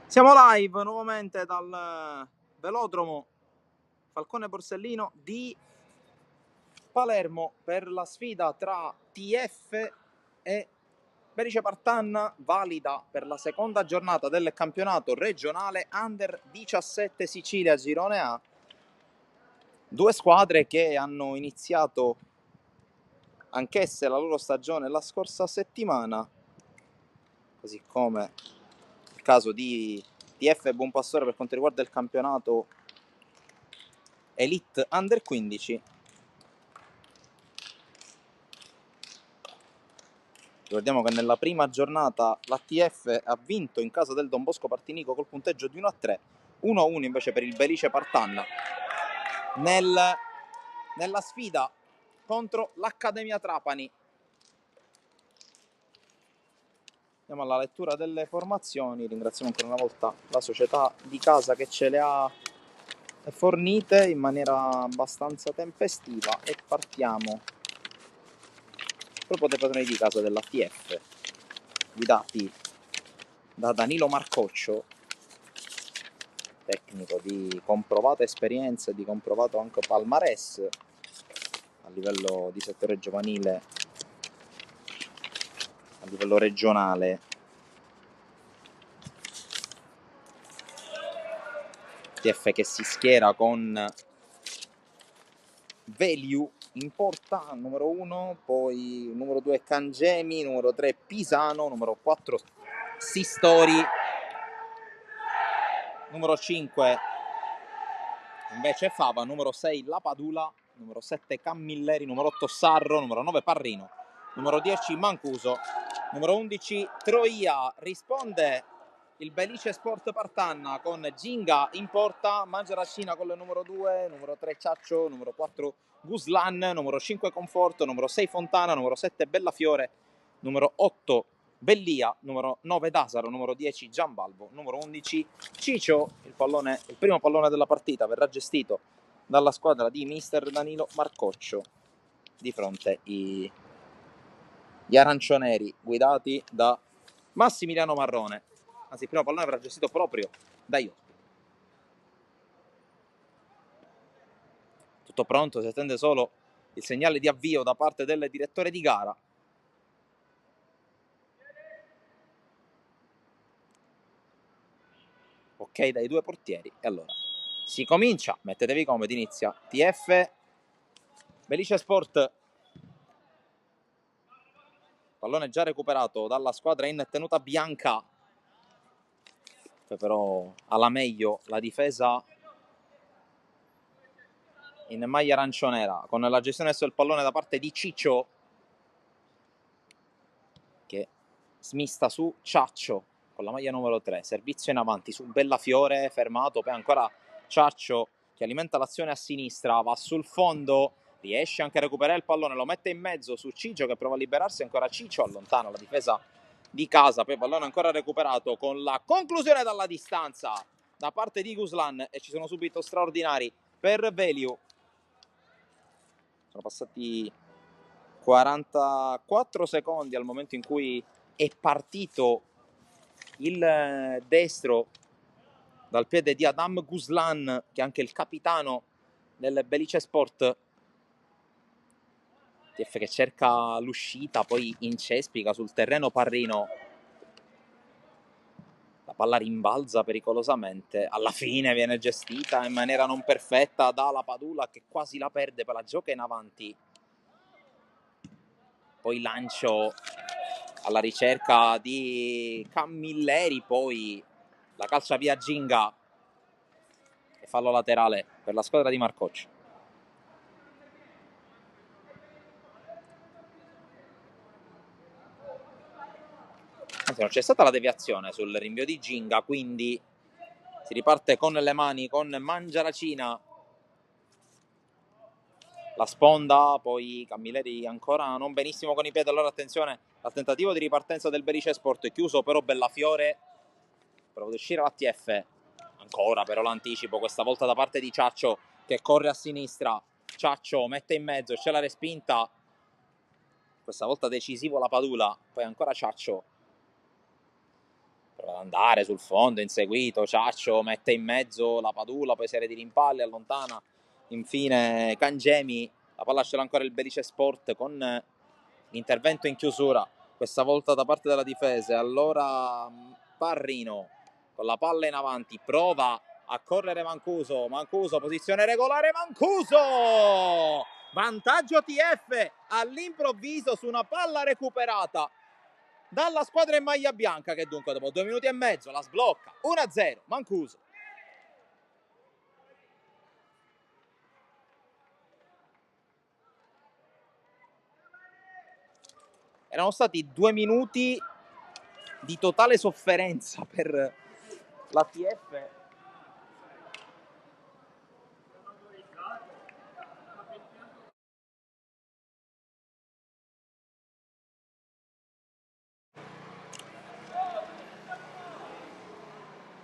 Siamo live nuovamente dal velodromo Falcone Borsellino di Palermo per la sfida tra TF e Berice Partanna, valida per la seconda giornata del campionato regionale Under 17 Sicilia Girone A. Due squadre che hanno iniziato anch'esse la loro stagione la scorsa settimana, così come il caso di TF e Buonpastore per quanto riguarda il campionato Elite Under 15. Ricordiamo che nella prima giornata l'ATF ha vinto in casa del Don Bosco Partinico col punteggio di 1-3, 1-1 invece per il Belice Partanna nella sfida contro l'Accademia Trapani. Andiamo alla lettura delle formazioni. Ringraziamo ancora una volta la società di casa che ce le ha fornite in maniera abbastanza tempestiva e partiamo proprio dai padroni di casa dell'ATF, guidati da Danilo Marcoccio, tecnico di comprovata esperienza e di comprovato anche palmarès a livello di settore giovanile, a livello regionale. TF che si schiera con Veliu in porta, numero 1, poi numero 2 Cangemi, numero 3 Pisano, numero 4 Sistori, numero 5 invece Fava, numero 6 Lapadula, numero 7 Camilleri, numero 8 Sarro, numero 9 Parrino, numero 10 Mancuso, numero 11 Troia. Risponde il Belice Sport Partanna con Ginga in porta, Mangiaracina con il numero 2, numero 3 Ciaccio, numero 4 Guslan, numero 5 Conforto, numero 6 Fontana, numero 7 Bellafiore, numero 8 Bellia, numero 9 Dasaro, numero 10 Giambalvo, numero 11 Ciccio. Il primo pallone della partita verrà gestito dalla squadra di mister Danilo Marcoccio, di fronte gli arancioneri guidati da Massimiliano Marrone. Anzi, il primo pallone verrà gestito proprio da io. Tutto pronto, si attende solo il segnale di avvio da parte del direttore di gara. Ok dai due portieri. E allora si comincia, mettetevi comodi, inizia TF Belice Sport. Pallone già recuperato dalla squadra in tenuta bianca, però alla meglio la difesa in maglia arancionera, con la gestione del pallone da parte di Ciccio, che smista su Ciaccio con la maglia numero 3, servizio in avanti su Bellafiore, fermato, poi ancora Ciaccio che alimenta l'azione a sinistra, va sul fondo, riesce anche a recuperare il pallone, lo mette in mezzo su Ciccio che prova a liberarsi, ancora Ciccio allontana la difesa di casa, poi pallone ancora recuperato con la conclusione dalla distanza da parte di Guslan e ci sono subito straordinari per Veliu. Sono passati 44 secondi al momento in cui è partito il destro dal piede di Adam Guslan, che è anche il capitano del Belice Sport. TF che cerca l'uscita, poi incespica sul terreno Parrino. La palla rimbalza pericolosamente, alla fine viene gestita in maniera non perfetta da Lapadula che quasi la perde, poi la gioca in avanti. Poi lancio alla ricerca di Camilleri, poi la calcia via Ginga e fallo laterale per la squadra di Marcoccio. Anzi, non c'è stata la deviazione sul rinvio di Ginga, quindi si riparte con le mani con Mangiaracina, la sponda, poi Camilleri ancora non benissimo con i piedi, allora attenzione al tentativo di ripartenza del Berice Sport, è chiuso però Bellafiore, prova ad uscire l'ATF, ancora però l'anticipo, questa volta da parte di Ciaccio che corre a sinistra, Ciaccio mette in mezzo, c'è la respinta, questa volta decisivo la Padula, poi ancora Ciaccio prova ad andare sul fondo, inseguito, Ciaccio mette in mezzo la Padula, poi serie di rimpalli, allontana infine Cangemi, la palla ce l'ha ancora il Belice Sport con l'intervento in chiusura, questa volta da parte della difesa. Allora Parrino con la palla in avanti, prova a correre Mancuso, posizione regolare, Mancuso! Vantaggio TF all'improvviso su una palla recuperata dalla squadra in maglia bianca, che dunque dopo 2 minuti e mezzo la sblocca. 1-0 Mancuso. Erano stati 2 minuti di totale sofferenza per l'ATF.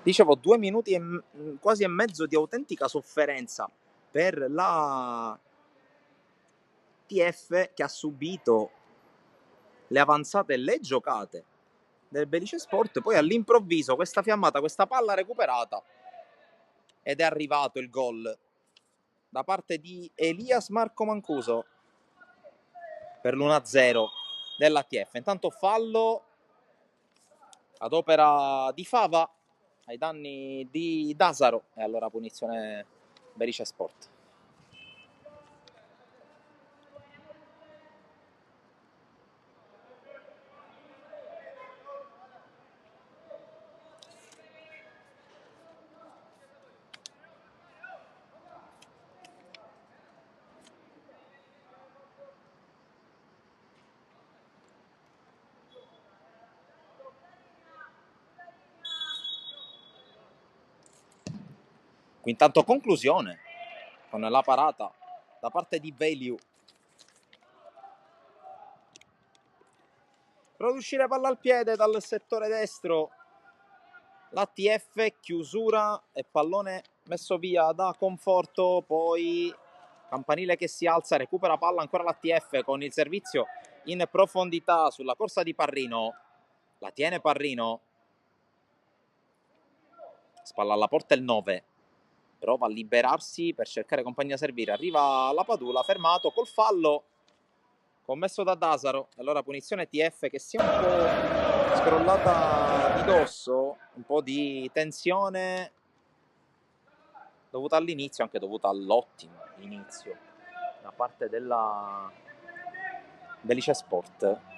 Dicevo, 2 minuti e quasi e mezzo di autentica sofferenza per la TF, che ha subito le avanzate e le giocate del Belice Sport. Poi all'improvviso questa fiammata, questa palla recuperata, ed è arrivato il gol da parte di Elias Marco Mancuso per l'1-0 dell'ATF. Intanto fallo ad opera di Fava ai danni di Dasaro, e allora punizione Belice Sport. Qui intanto conclusione con la parata da parte di Veliu. Prova ad uscire palla al piede dal settore destro l'ATF, chiusura e pallone messo via da Conforto, poi campanile che si alza, recupera palla ancora l'ATF con il servizio in profondità sulla corsa di Parrino, la tiene Parrino, spalla alla porta il 9, prova a liberarsi per cercare compagnia a servire, arriva la Padula, fermato col fallo commesso da Dasaro, allora punizione TF che si è un po' scrollata di dosso, un po' di tensione dovuta all'inizio, anche dovuta all'ottimo inizio da parte della Belice Sport.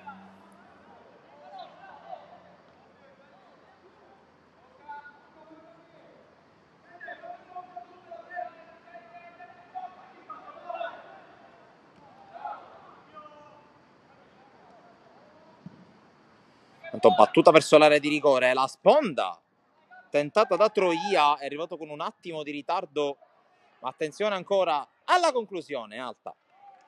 Tanto battuta verso l'area di rigore, la sponda tentata da Troia, è arrivato con un attimo di ritardo, ma attenzione ancora alla conclusione, alta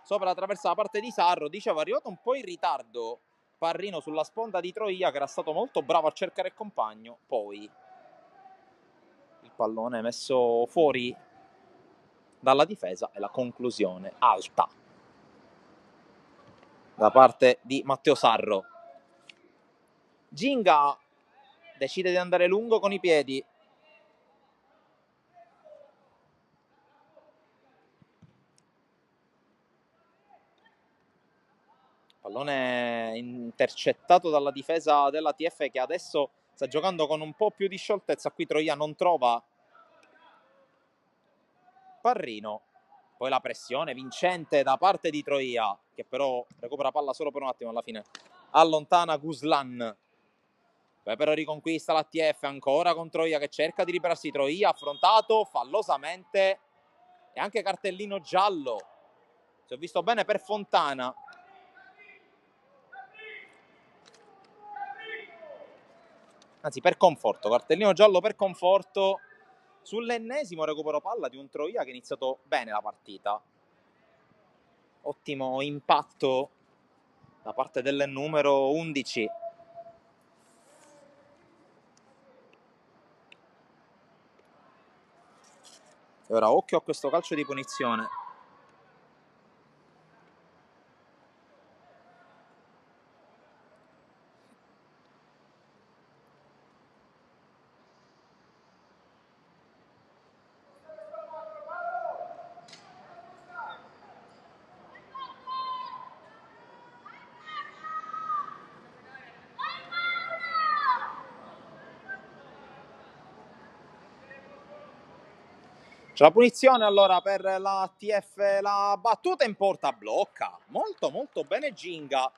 sopra la traversa da parte di Sarro. Dicevo, è arrivato un po' in ritardo Parrino sulla sponda di Troia, che era stato molto bravo a cercare il compagno, poi il pallone messo fuori dalla difesa e la conclusione alta da parte di Matteo Sarro. Ginga decide di andare lungo con i piedi, pallone intercettato dalla difesa della TF, che adesso sta giocando con un po' più di scioltezza. Qui Troia non trova Parrino, poi la pressione vincente da parte di Troia, che però recupera palla solo per un attimo, alla fine allontana Guslan. Poi però riconquista la TF ancora con Troia che cerca di liberarsi. Troia affrontato fallosamente e anche cartellino giallo, se ho visto bene, per Fontana. Anzi, per Conforto, cartellino giallo per Conforto sull'ennesimo recupero palla di un Troia che ha iniziato bene la partita. Ottimo impatto da parte del numero 11. E ora occhio a questo calcio di punizione. C'è la punizione allora per la TF, la battuta in porta, blocca molto molto bene Ginga.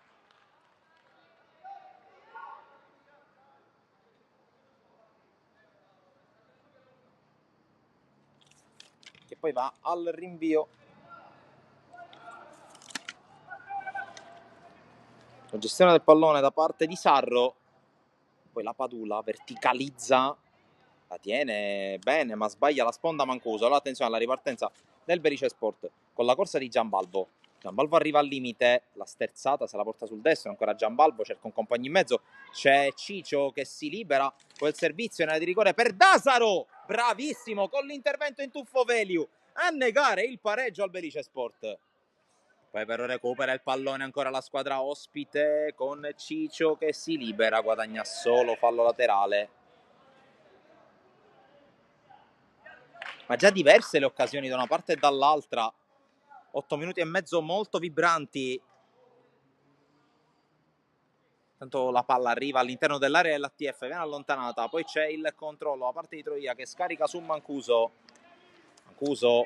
Che poi va al rinvio. La gestione del pallone da parte di Sarro, poi la Padula verticalizza, la tiene bene ma sbaglia la sponda Mancuso. Allora attenzione alla ripartenza del Berice Sport con la corsa di Giambalvo. Giambalvo arriva al limite, la sterzata se la porta sul destro, ancora Giambalvo, cerca un compagno in mezzo, c'è Ciccio che si libera, quel servizio in area di rigore per Dasaro, bravissimo con l'intervento in tuffo Veliu a negare il pareggio al Berice Sport. Poi però recupera il pallone ancora la squadra ospite con Ciccio che si libera, guadagna solo fallo laterale. Ma già diverse le occasioni da una parte e dall'altra. 8 minuti e mezzo molto vibranti. Tanto la palla arriva all'interno dell'area dell'ATF, viene allontanata, poi c'è il controllo da parte di Troia che scarica su Mancuso. Mancuso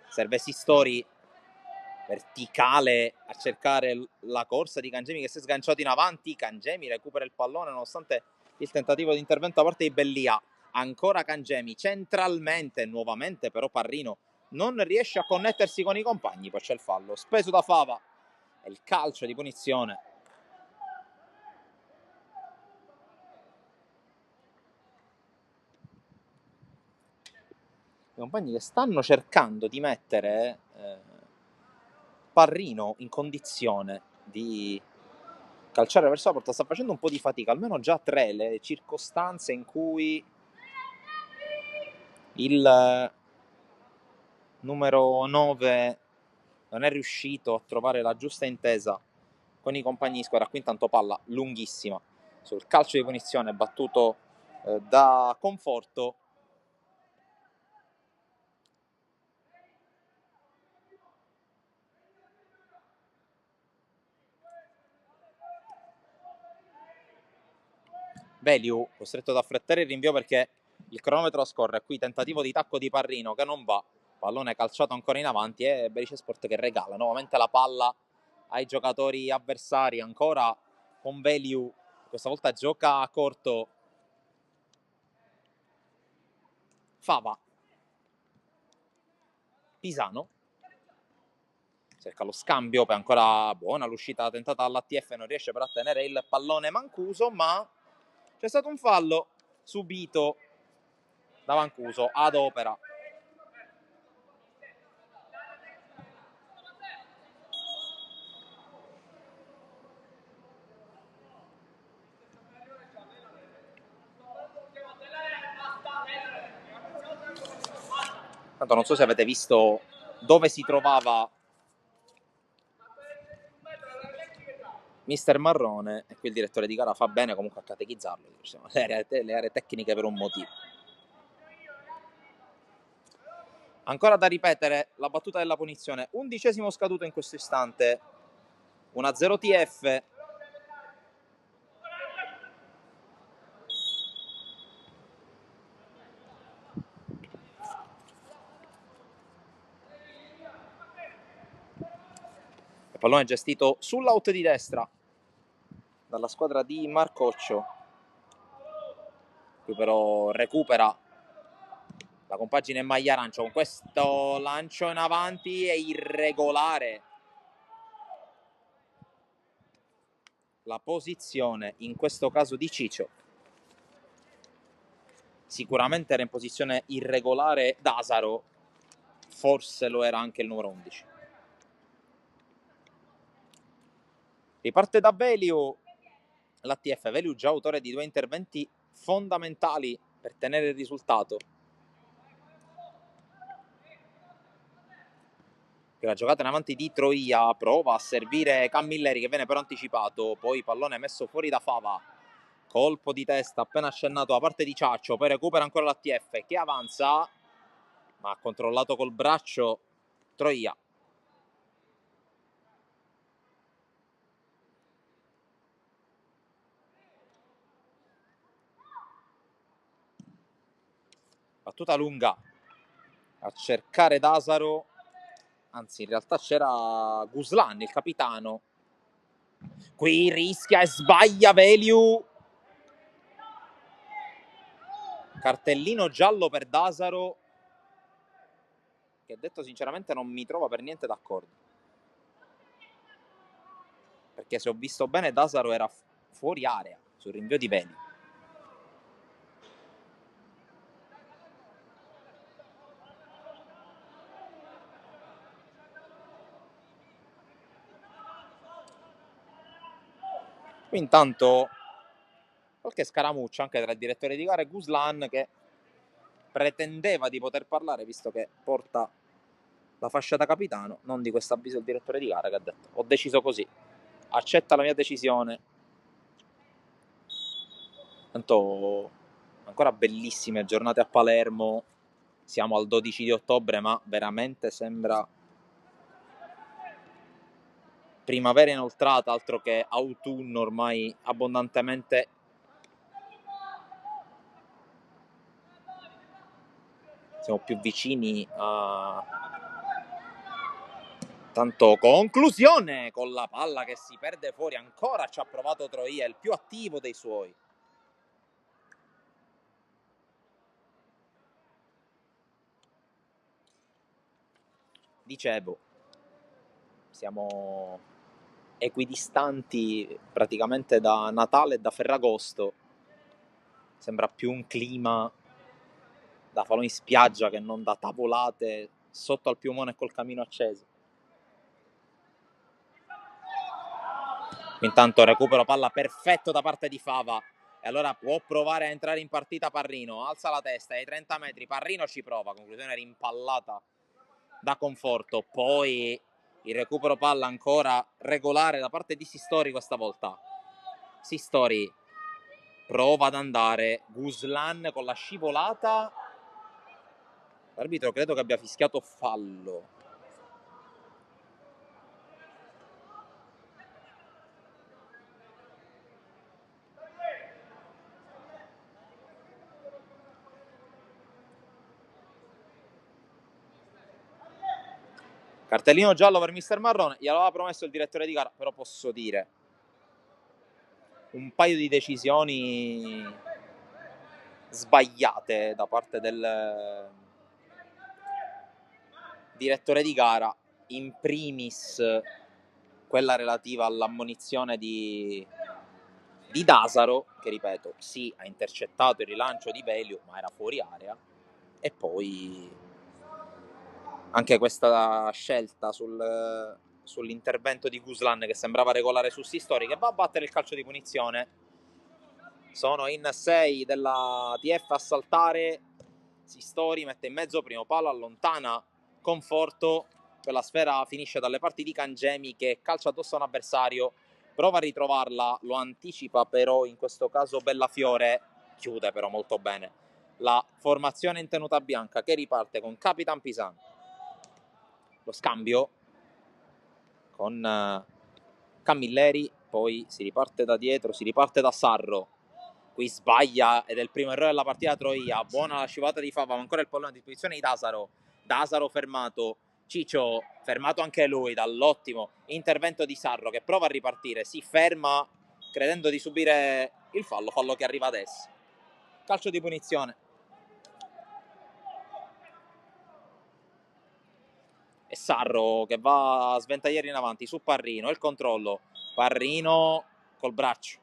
serve Sistori, verticale a cercare la corsa di Cangemi che si è sganciato in avanti. Cangemi recupera il pallone nonostante il tentativo di intervento da parte di Bellia. Ancora Cangemi centralmente, nuovamente però Parrino non riesce a connettersi con i compagni, poi c'è il fallo speso da Fava e il calcio di punizione. I compagni che stanno cercando di mettere Parrino in condizione di calciare verso la porta, sta facendo un po' di fatica, almeno già 3 le circostanze in cui il numero 9 non è riuscito a trovare la giusta intesa con i compagni di squadra. Qui intanto palla lunghissima sul calcio di punizione battuto da Conforto. Veliu costretto ad affrettare il rinvio perché il cronometro scorre. Qui tentativo di tacco di Parrino che non va, pallone calciato ancora in avanti e Berice Sport che regala nuovamente la palla ai giocatori avversari. Ancora con Veliu, questa volta gioca a corto Fava. Pisano cerca lo scambio, poi ancora buona l'uscita tentata dall'ATF, non riesce però a tenere il pallone Mancuso, ma c'è stato un fallo subito da Mancuso ad opera. Tanto non so se avete visto dove si trovava Mister Marrone, e qui il direttore di gara fa bene comunque a catechizzarlo, le aree tecniche per un motivo. Ancora da ripetere la battuta della punizione, 11° scaduto in questo istante, 1-0 TF. Il pallone gestito sull'out di destra dalla squadra di Marcoccio. Qui però recupera la compagine in maglia arancia con questo lancio in avanti è irregolare. La posizione in questo caso di Ciccio. Sicuramente era in posizione irregolare Dasaro, forse lo era anche il numero 11. Riparte da Veliu, l'ATF. Veliu già autore di 2 interventi fondamentali per tenere il risultato. La giocata in avanti di Troia, prova a servire Camilleri che viene però anticipato, poi pallone messo fuori da Fava, colpo di testa appena accennato da parte di Ciaccio, poi recupera ancora l'ATF che avanza, ma ha controllato col braccio Troia. Battuta lunga a cercare Dasaro, anzi in realtà c'era Guslan, il capitano. Qui rischia e sbaglia Veliu. Cartellino giallo per Dasaro, che detto sinceramente non mi trova per niente d'accordo. Perché se ho visto bene Dasaro era fuori area sul rinvio di Veliu. Qui intanto qualche scaramuccia anche tra il direttore di gara e Guslan, che pretendeva di poter parlare visto che porta la fascia da capitano. Non di questo avviso il direttore di gara, che ha detto: ho deciso così, accetta la mia decisione. Tanto ancora bellissime giornate a Palermo, siamo al 12 di ottobre, ma veramente sembra primavera inoltrata, altro che autunno ormai abbondantemente. Siamo più vicini a... Tanto conclusione con la palla che si perde fuori, ancora ci ha provato Troia, il più attivo dei suoi. Dicevo, siamo equidistanti praticamente da Natale e da Ferragosto. Sembra più un clima da falò in spiaggia che non da tavolate sotto al piumone col camino acceso. Intanto recupero palla perfetto da parte di Fava, e allora può provare a entrare in partita Parrino. Alza la testa ai 30 metri, Parrino ci prova, conclusione rimpallata da Conforto. Poi il recupero palla ancora regolare da parte di Sistori questa volta. Sistori prova ad andare, Guslan con la scivolata. L'arbitro credo che abbia fischiato fallo. Cartellino giallo per Mister Marrone, glielo aveva promesso il direttore di gara, però posso dire un paio di decisioni sbagliate da parte del direttore di gara, in primis quella relativa all'ammonizione di Dasaro, che ripeto, sì, ha intercettato il rilancio di Veliu, ma era fuori area, e poi anche questa scelta sull'intervento di Guslan che sembrava regolare su Sistori, che va a battere il calcio di punizione. Sono in 6 della TF a saltare. Sistori mette in mezzo primo palo, allontana Conforto, quella sfera finisce dalle parti di Cangemi che calcia addosso a un avversario, prova a ritrovarla, lo anticipa però in questo caso Bellafiore, chiude però molto bene la formazione in tenuta bianca, che riparte con Capitan Pisan. Lo scambio con Camilleri, poi si riparte da dietro, si riparte da Sarro. Qui sbaglia ed è il primo errore della partita Troia. Buona la scivolata di Fava, ma ancora il pallone a disposizione di Dasaro. Dasaro fermato, Ciccio fermato anche lui dall'ottimo intervento di Sarro, che prova a ripartire, si ferma credendo di subire il fallo che arriva adesso. Calcio di punizione. E Sarro che va a sventagliare in avanti su Parrino, il controllo, Parrino col braccio.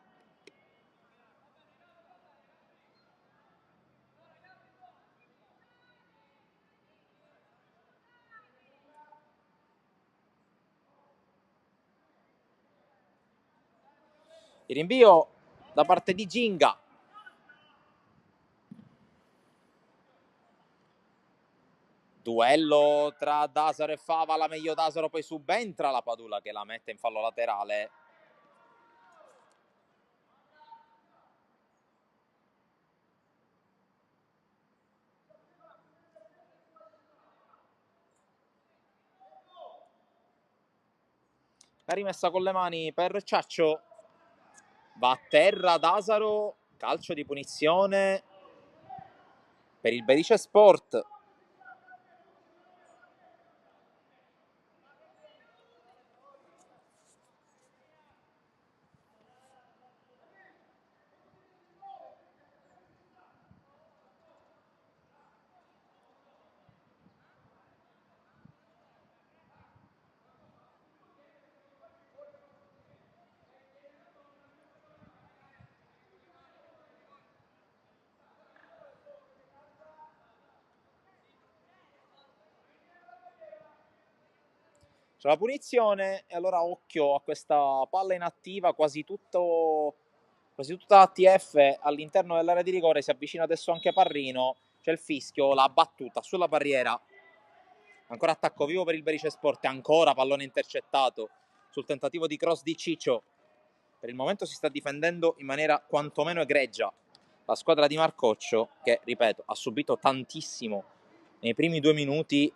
Il rinvio da parte di Ginga. Duello tra Dasaro e Fava, la meglio Dasaro, poi subentra la Padula che la mette in fallo laterale. La rimessa con le mani per Ciaccio. Va a terra Dasaro, calcio di punizione per il Berice Sport. C'è la punizione e allora occhio a questa palla inattiva, quasi tutta la TF all'interno dell'area di rigore, si avvicina adesso anche Parrino, c'è il fischio, l'ha battuta sulla barriera, ancora attacco vivo per il Berice Sport, ancora pallone intercettato sul tentativo di cross di Ciccio. Per il momento si sta difendendo in maniera quantomeno egregia la squadra di Marcoccio, che, ripeto, ha subito tantissimo nei primi 2 minuti.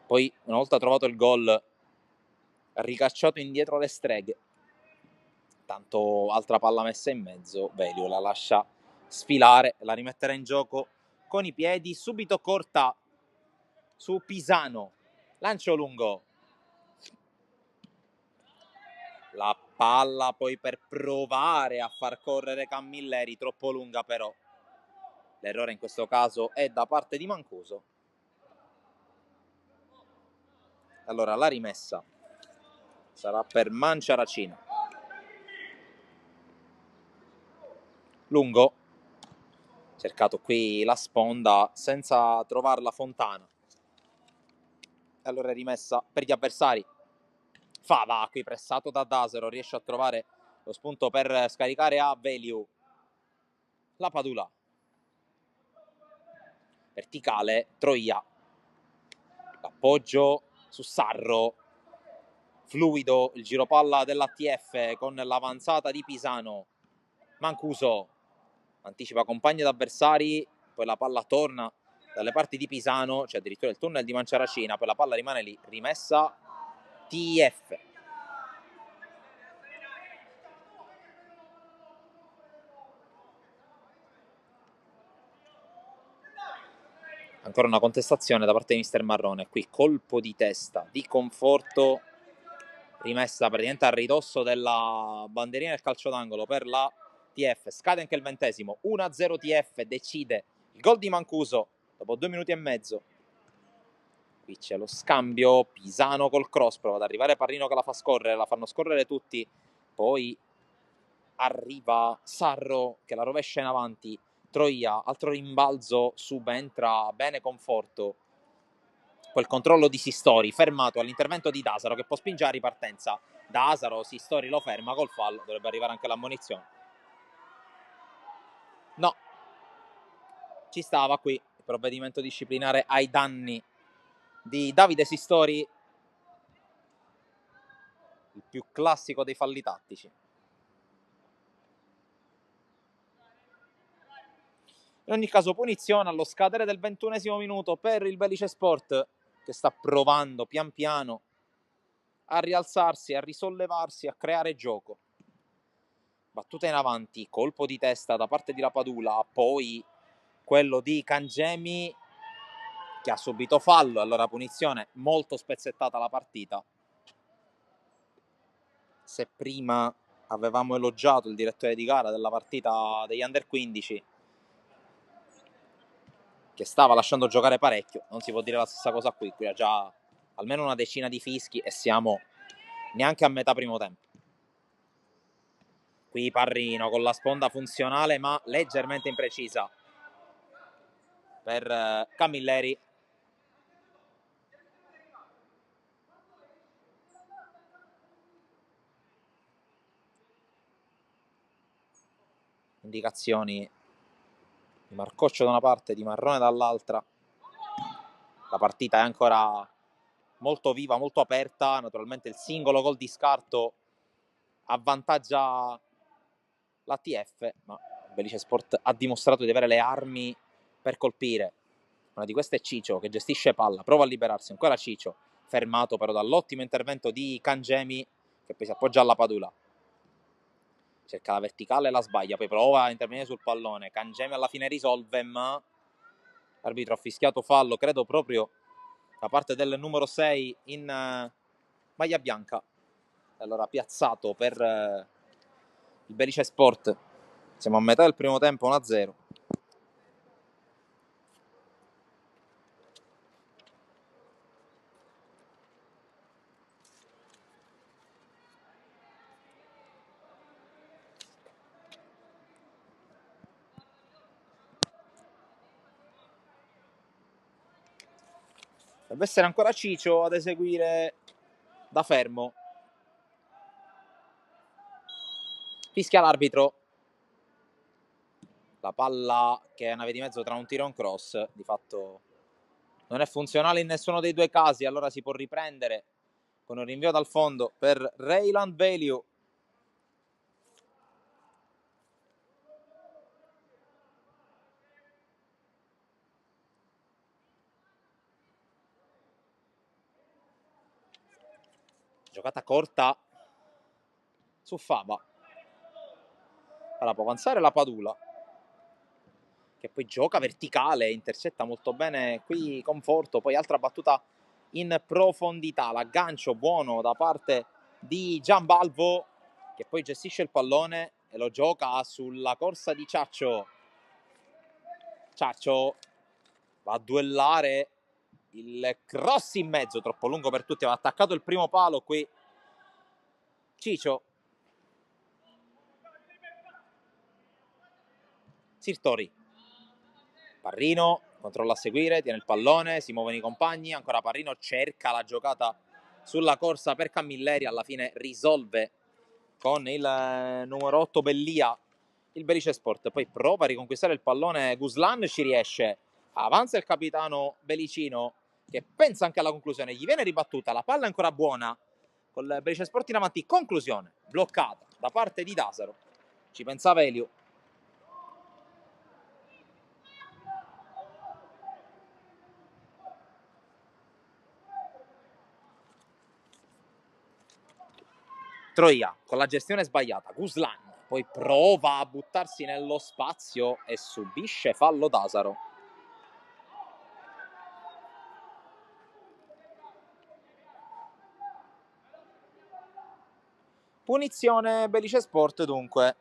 Poi, una volta trovato il gol, ha ricacciato indietro le streghe. Tanto altra palla messa in mezzo, Velio la lascia sfilare, la rimetterà in gioco con i piedi, subito corta su Pisano, lancio lungo. La palla poi per provare a far correre Camilleri, troppo lunga però. L'errore in questo caso è da parte di Mancuso. Allora la rimessa sarà per Manciaracina. Lungo, cercato qui la sponda senza trovarla Fontana. Allora è rimessa per gli avversari. Fava qui pressato da Dasero, riesce a trovare lo spunto per scaricare a Veliu. La Padula. Verticale, Troia. L'appoggio su Sarro. Fluido il giropalla dell'ATF con l'avanzata di Pisano. Mancuso anticipa compagni ed avversari, poi la palla torna dalle parti di Pisano, c'è addirittura il tunnel di Manciaracina, poi la palla rimane lì, rimessa TF. Ancora una contestazione da parte di Mister Marrone, qui colpo di testa di Conforto, rimessa praticamente a ridosso della bandierina del calcio d'angolo per la TF. Scade anche il 20°, 1-0 TF, decide il gol di Mancuso dopo 2 minuti e mezzo. Qui c'è lo scambio, Pisano col cross, prova ad arrivare Parrino che la fa scorrere, la fanno scorrere tutti, poi arriva Sarro che la rovescia in avanti, Troia, altro rimbalzo, subentra bene Conforto, poi il controllo di Sistori, fermato all'intervento di Dasaro che può spingere a ripartenza. Dasaro, Sistori lo ferma col fallo, dovrebbe arrivare anche l'ammonizione. No, ci stava qui il provvedimento disciplinare ai danni di Davide Sistori, il più classico dei falli tattici. In ogni caso punizione allo scadere del 21° minuto per il Belice Sport, che sta provando pian piano a rialzarsi, a risollevarsi, a creare gioco. Battuta in avanti, colpo di testa da parte di Lapadula, poi quello di Cangemi che ha subito fallo, allora punizione, molto spezzettata la partita. Se prima avevamo elogiato il direttore di gara della partita degli Under 15, che stava lasciando giocare parecchio, non si può dire la stessa cosa qui ha già almeno una decina di fischi e siamo neanche a metà primo tempo. Qui Parrino con la sponda funzionale ma leggermente imprecisa per Camilleri. Indicazioni di Marcoccio da una parte, di Marrone dall'altra. La partita è ancora molto viva, molto aperta. Naturalmente il singolo gol di scarto avvantaggia l'ATF, ma Belice Sport ha dimostrato di avere le armi per colpire. Una di queste è Ciccio che gestisce palla, prova a liberarsi, ancora Ciccio, fermato però dall'ottimo intervento di Cangemi che poi si appoggia alla Padula. Cerca la verticale e la sbaglia, poi prova a intervenire sul pallone. Cangemi alla fine risolve, ma l'arbitro ha fischiato fallo, credo proprio da parte del numero 6 in maglia bianca. Allora piazzato per il Belice Sport. Siamo a metà del primo tempo, 1-0. Deve essere ancora Cicio ad eseguire da fermo. Fischia l'arbitro. La palla che è una via di mezzo tra un tiro e un cross, di fatto non è funzionale in nessuno dei due casi, allora si può riprendere con un rinvio dal fondo per Rayland Value. Giocata corta su Fava. Ora può avanzare la Padula, che poi gioca verticale, intercetta molto bene qui Conforto, poi altra battuta in profondità, l'aggancio buono da parte di Gianbalvo, che poi gestisce il pallone e lo gioca sulla corsa di Ciaccio. Ciaccio va a duellare il cross in mezzo, troppo lungo per tutti, aveva attaccato il primo palo qui Cicio. Sirtori. Parrino controlla a seguire, tiene il pallone, si muovono i compagni, ancora Parrino cerca la giocata sulla corsa per Camilleri, alla fine risolve con il numero 8 Bellia il Belice Sport, poi prova a riconquistare il pallone Guslan, ci riesce, avanza il capitano Belicino che pensa anche alla conclusione, gli viene ribattuta, la palla è ancora buona col Belice Sport in avanti, conclusione bloccata da parte di Dasaro, ci pensava Elio. Troia con la gestione sbagliata, Guslan poi prova a buttarsi nello spazio e subisce fallo Dasaro. Punizione Belice Sport dunque.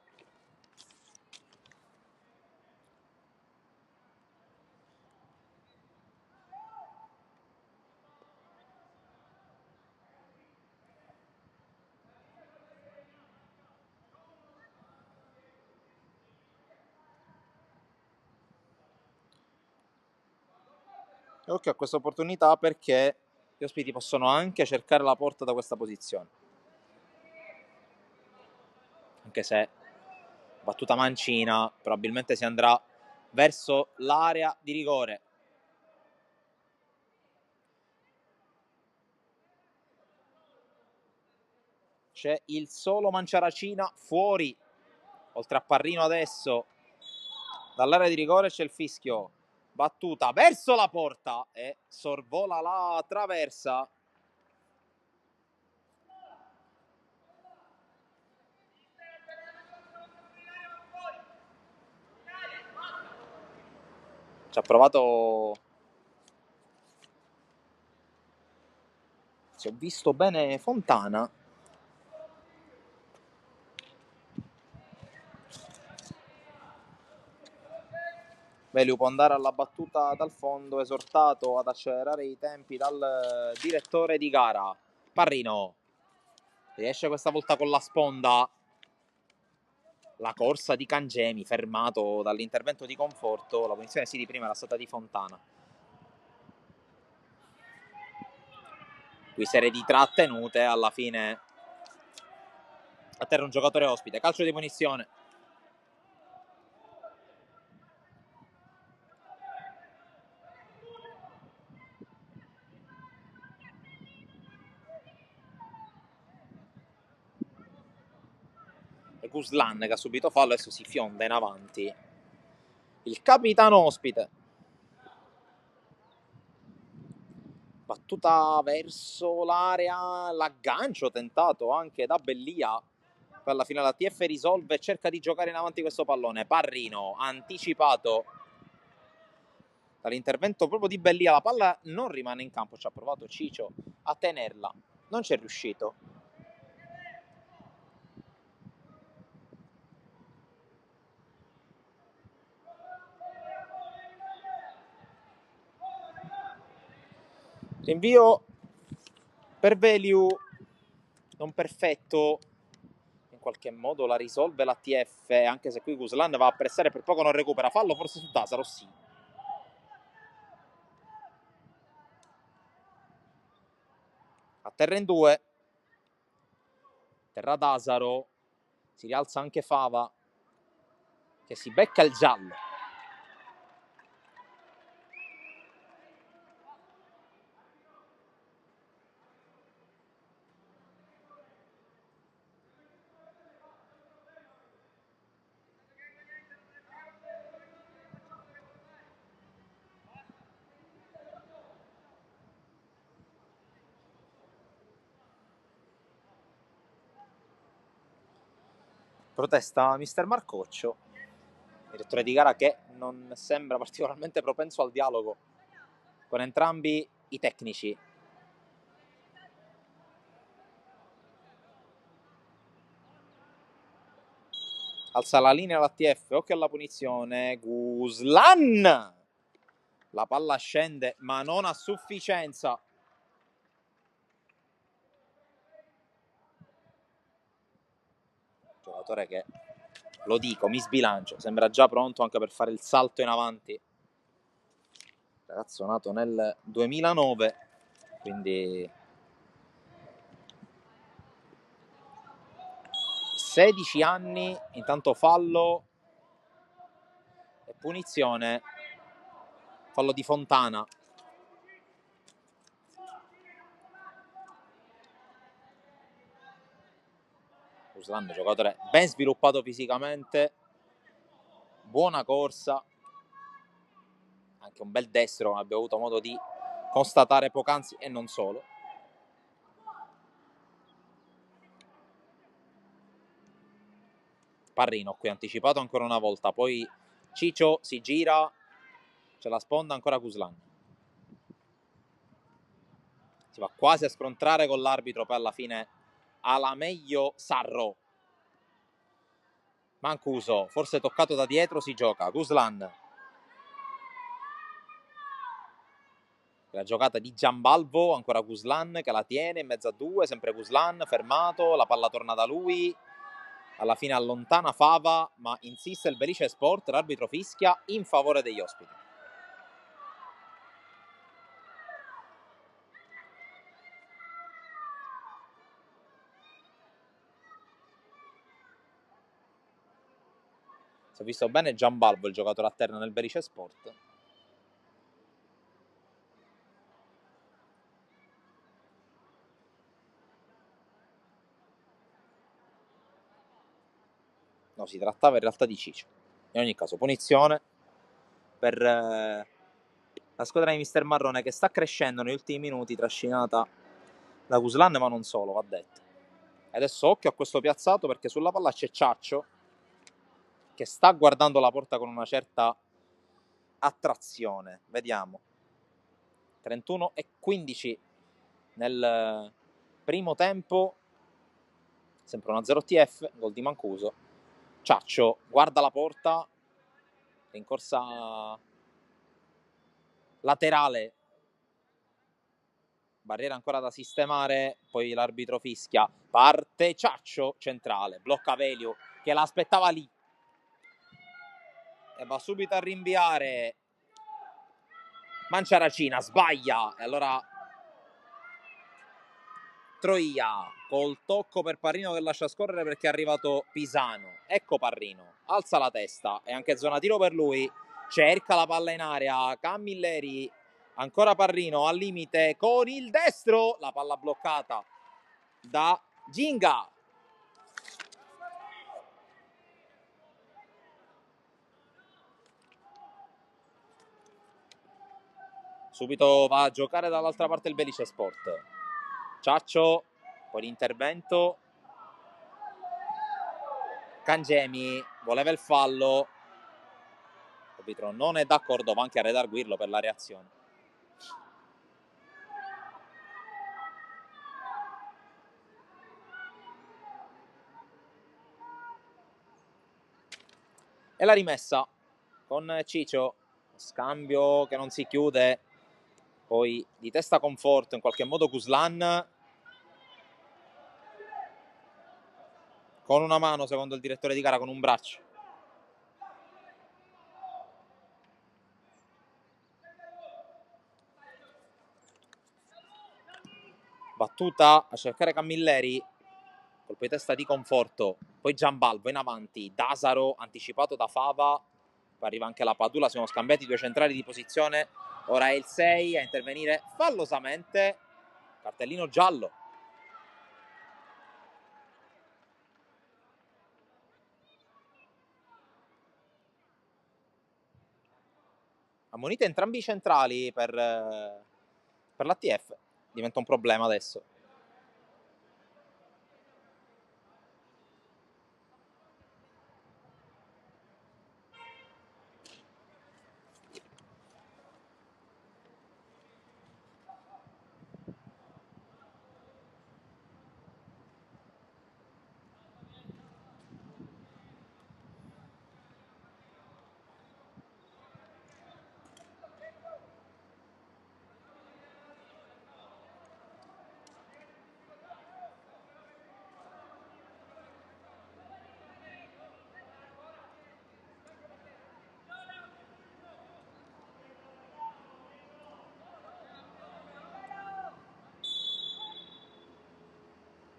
Occhio a questa opportunità perché gli ospiti possono anche cercare la porta da questa posizione. Anche se battuta mancina, probabilmente si andrà verso l'area di rigore. C'è il solo Manciaracina fuori, oltre a Parrino adesso. Dall'area di rigore c'è il fischio. Battuta verso la porta e sorvola la traversa. Ci ha provato. Se ho visto bene Fontana. Veliu può andare alla battuta dal fondo, esortato ad accelerare i tempi dal direttore di gara. Parrino riesce questa volta con la sponda. La corsa di Cangemi, fermato dall'intervento di Conforto. La punizione sì di prima era stata di Fontana. Qui serie di trattenute, alla fine a terra un giocatore ospite. Calcio di punizione. E Guslan che ha subito fallo, adesso si fionda in avanti. Il capitano ospite. Battuta verso l'area, l'aggancio tentato anche da Bellia. Per alla fine la TF risolve e cerca di giocare in avanti questo pallone. Parrino anticipato dall'intervento proprio di Bellia, la palla non rimane in campo, ci ha provato Cicio a tenerla, non ci è riuscito. Rinvio per Veliu, non perfetto, in qualche modo la risolve la TF, anche se qui Guslan va a pressare, per poco non recupera, fallo forse su Dasaro, sì. a terra in 2, terra d'Asaro, si rialza anche Fava che si becca il giallo. Protesta mister Marcoccio, direttore di gara, che non sembra particolarmente propenso al dialogo con entrambi i tecnici. Alza la linea l'ATF, occhio alla punizione, Guslan! La palla scende, ma non a sufficienza. Giocatore che, lo dico, mi sbilancio, sembra già pronto anche per fare il salto in avanti. Ragazzo nato nel 2009, quindi 16 anni. Intanto fallo e punizione, fallo di Fontana. Ruslan, giocatore ben sviluppato fisicamente, buona corsa, anche un bel destro, come abbiamo avuto modo di constatare poc'anzi, e non solo. Parrino qui anticipato ancora una volta, poi Ciccio si gira, c'è la sponda, ancora Guslan. Si va quasi a scontrare con l'arbitro, poi alla fine ha la meglio Sarro. Mancuso, forse toccato da dietro, si gioca. Guslan. La giocata di Giambalvo, ancora Guslan che la tiene in mezzo a due, sempre Guslan, fermato, la palla torna da lui. Alla fine allontana Fava, ma insiste il Belice Sport, l'arbitro fischia in favore degli ospiti. Si è visto bene Giambalvo, il giocatore a terra nel Belice Sport. No, si trattava in realtà di Ciccio. In ogni caso, punizione per la squadra di mister Marrone, che sta crescendo negli ultimi minuti, trascinata da Guslan, ma non solo, va detto. E adesso occhio a questo piazzato, perché sulla palla c'è Ciaccio, che sta guardando la porta con una certa attrazione. Vediamo. 31 e 15 nel primo tempo, sempre 1-0 TF, gol di Mancuso. Ciaccio guarda la porta, rincorsa laterale, barriera ancora da sistemare, poi l'arbitro fischia, parte Ciaccio, centrale, blocca Veliu che l'aspettava lì e va subito a rinviare. Manciaracina sbaglia e allora Troia col tocco per Parrino che lascia scorrere, perché è arrivato Pisano. Ecco Parrino, alza la testa e anche zona tiro per lui, cerca la palla in area, Camilleri, ancora Parrino al limite con il destro, la palla bloccata da Ginga. Subito va a giocare dall'altra parte il Belice Sport. Ciaccio, poi l'intervento. Cangemi voleva il fallo. L'arbitro non è d'accordo, va anche a redarguirlo per la reazione. E la rimessa con Ciccio, scambio che non si chiude, poi di testa conforto in qualche modo Guslan, con una mano secondo il direttore di gara, con un braccio. battuta a cercare Camilleri, colpo di testa di Conforto, poi Giambalvo in avanti, Dasaro anticipato da Fava, poi arriva anche la Padula, siamo scambiati due centrali di posizione, ora è il 6 a intervenire fallosamente, cartellino giallo. Ammonite entrambi i centrali per l'ATF, diventa un problema adesso.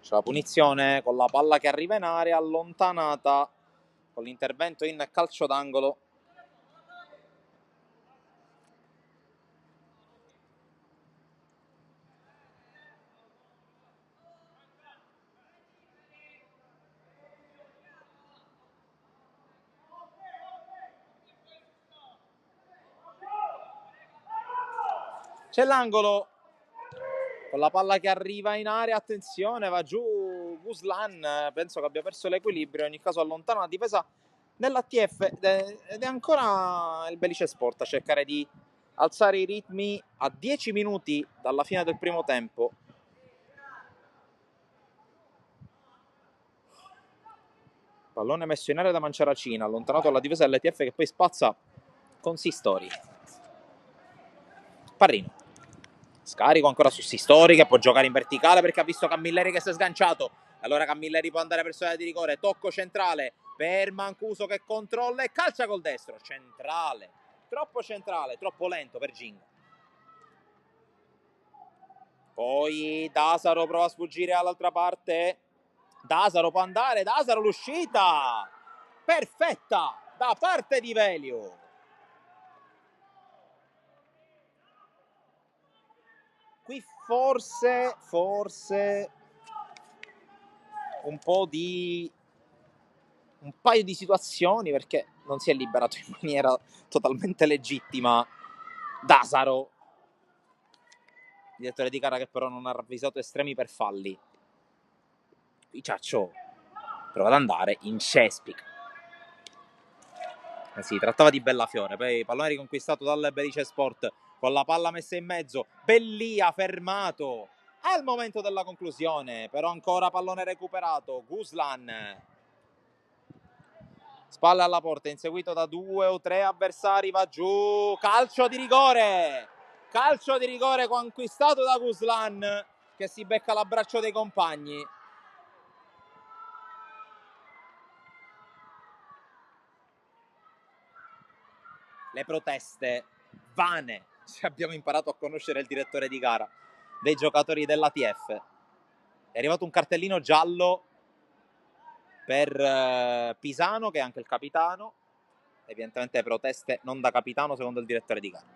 C'è la punizione con la palla che arriva in area, allontanata con l'intervento in calcio d'angolo. C'è l'angolo con la palla che arriva in area, attenzione, va giù Guslan, penso che abbia perso l'equilibrio, in ogni caso allontana la difesa dell'ATF ed è ancora il Belice Sport a cercare di alzare i ritmi a 10 minuti dalla fine del primo tempo. Pallone messo in area da Manciaracina, allontanato dalla difesa dell'ATF che poi spazza con Sistori. Parrino. Scarico ancora su Sistori che può giocare in verticale perché ha visto Camilleri che si è sganciato. Allora Camilleri può andare verso l'area di rigore. Tocco centrale per Mancuso che controlla e calcia col destro. Centrale. Centrale, troppo lento per Ginga. Poi Dasaro prova a sfuggire all'altra parte. Dasaro può andare. Dasaro l'uscita. Perfetta da parte di Velio. Qui forse un paio di situazioni perché non si è liberato in maniera totalmente legittima Dasaro, direttore di gara che però non ha ravvisato estremi per falli. Qui Ciaccio prova ad andare in Cespic. Si trattava di Bellafiore, poi pallone riconquistato dal Belice Sport con la palla messa in mezzo, Bellia fermato al momento della conclusione, però ancora pallone recuperato, Guslan spalla alla porta, inseguito da 2 o 3 avversari, va giù, calcio di rigore conquistato da Guslan che si becca l'abbraccio dei compagni. Le proteste vane, se abbiamo imparato a conoscere il direttore di gara, dei giocatori dell'ATF. È arrivato un cartellino giallo per Pisano, che è anche il capitano. Evidentemente proteste non da capitano, secondo il direttore di gara.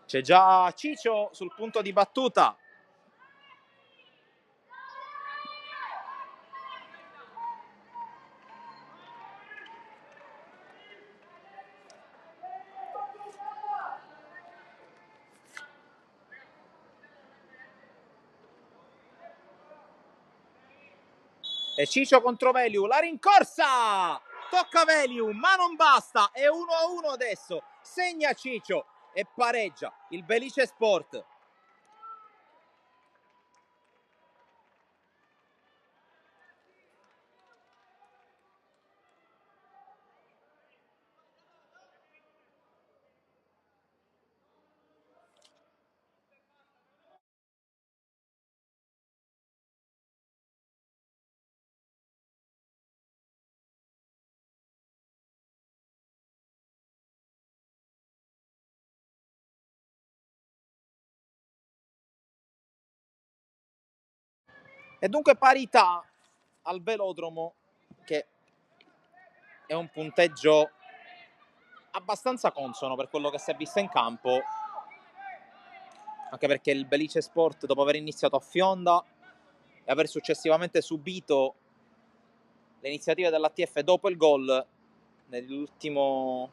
C'è già Ciccio sul punto di battuta. E Ciccio contro Veliu, la rincorsa! Tocca Veliu, ma non basta, è 1-1 adesso. Segna Ciccio e pareggia il Belice Sport. E dunque parità al velodromo, che è un punteggio abbastanza consono per quello che si è visto in campo, anche perché il Belice Sport, dopo aver iniziato a fionda e aver successivamente subito le iniziative dell'ATF dopo il gol, nell'ultimo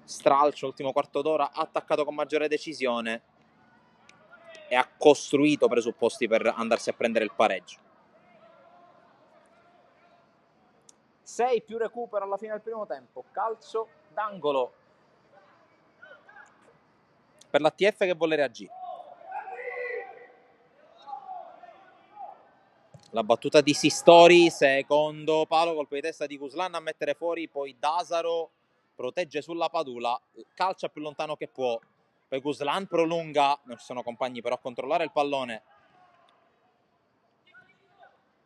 stralcio, l'ultimo quarto d'ora, ha attaccato con maggiore decisione e ha costruito presupposti per andarsi a prendere il pareggio. 6 più recupero alla fine del primo tempo, calcio d'angolo per l'ATF che vuole reagire. La battuta di Sistori, secondo palo, colpo di testa di Guslan a mettere fuori, poi Dasaro protegge sulla Padula, calcia più lontano che può, poi Guslan prolunga, non ci sono compagni però a controllare il pallone.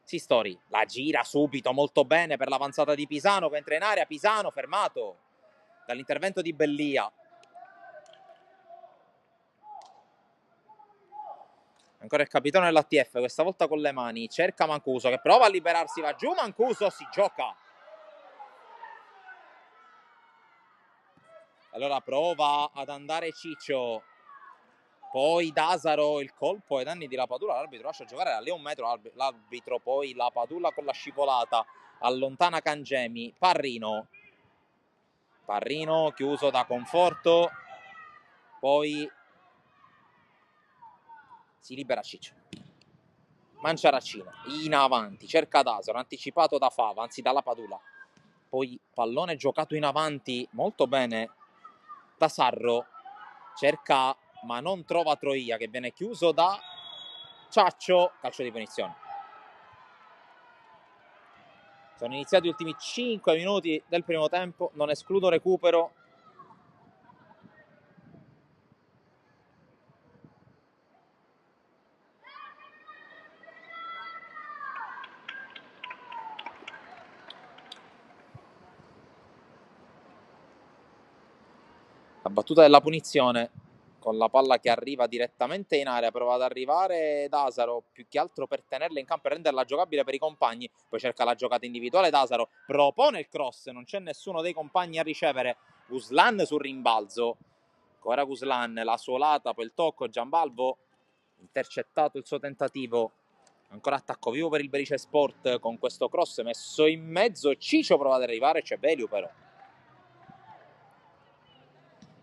Sistori la gira subito molto bene per l'avanzata di Pisano che entra in area, Pisano fermato dall'intervento di Bellia. Ancora il capitano dell'ATF, questa volta con le mani, cerca Mancuso che prova a liberarsi, va giù Mancuso, si gioca. Allora prova ad andare Ciccio, poi Dasaro, il colpo ai danni di Lapadula, l'arbitro lascia giocare da lì un metro, l'arbitro poi Lapadula con la scivolata, allontana Cangemi, Parrino chiuso da Conforto, poi si libera Ciccio. Manciaracino in avanti, cerca Dasaro, anticipato da Fava, anzi dalla Padula. Poi pallone giocato in avanti, molto bene da Sarro, cerca ma non trova Troia che viene chiuso da Ciaccio, calcio di punizione. Sono iniziati gli ultimi 5 minuti del primo tempo, non escludo recupero. La battuta della punizione con la palla che arriva direttamente in area, prova ad arrivare Dasaro più che altro per tenerla in campo e renderla giocabile per i compagni, poi cerca la giocata individuale, Dasaro propone il cross, non c'è nessuno dei compagni a ricevere, Guslan sul rimbalzo, ancora Guslan, la suolata, poi il tocco, Giambalvo intercettato il suo tentativo, ancora attacco vivo per il Belice Sport con questo cross messo in mezzo, Ciccio prova ad arrivare, c'è Veliu però.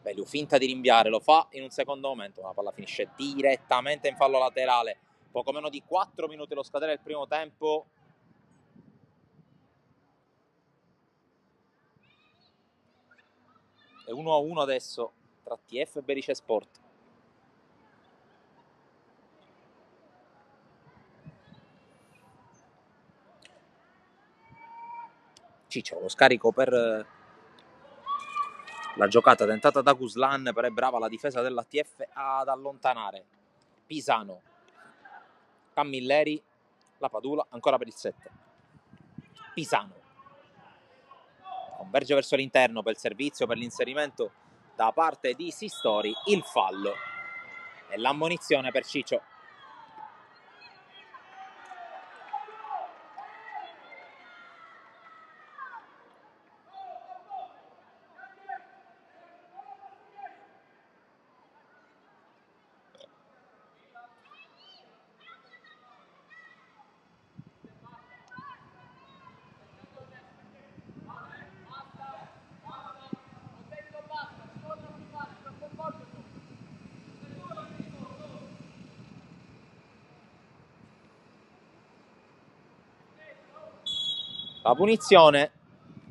Veliu finta di rinviare, lo fa in un secondo momento, la palla finisce direttamente in fallo laterale, poco meno di 4 minuti allo scadere del primo tempo. È 1-1 adesso tra TF e Belice Sport. Ciccio, lo scarico per la giocata tentata da Guslan, però è brava la difesa dell'ATF ad allontanare. Pisano, Camilleri, la Padula, ancora per il 7. Pisano converge verso l'interno per il servizio, per l'inserimento da parte di Sistori, il fallo e l'ammonizione per Ciccio. La punizione,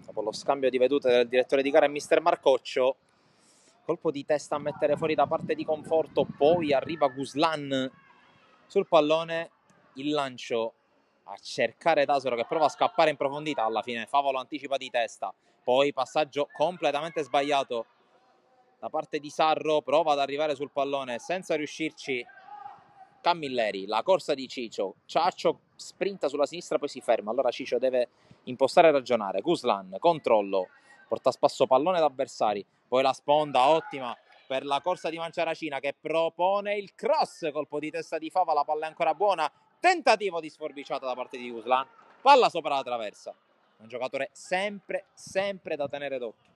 dopo lo scambio di vedute del direttore di gara e mister Marcoccio, colpo di testa a mettere fuori da parte di Conforto, poi arriva Guslan sul pallone, il lancio a cercare Dasaro che prova a scappare in profondità, alla fine Favolo anticipa di testa, poi passaggio completamente sbagliato da parte di Sarro, prova ad arrivare sul pallone senza riuscirci Camilleri, la corsa di Ciccio, Ciaccio sprinta sulla sinistra poi si ferma, allora Ciccio deve impostare e ragionare, Guslan, controllo, porta a spasso pallone d'avversari, poi la sponda ottima per la corsa di Manciaracina che propone il cross, colpo di testa di Fava, la palla è ancora buona, Tentativo di sforbiciata da parte di Guslan, palla sopra la traversa. Un giocatore sempre da tenere d'occhio.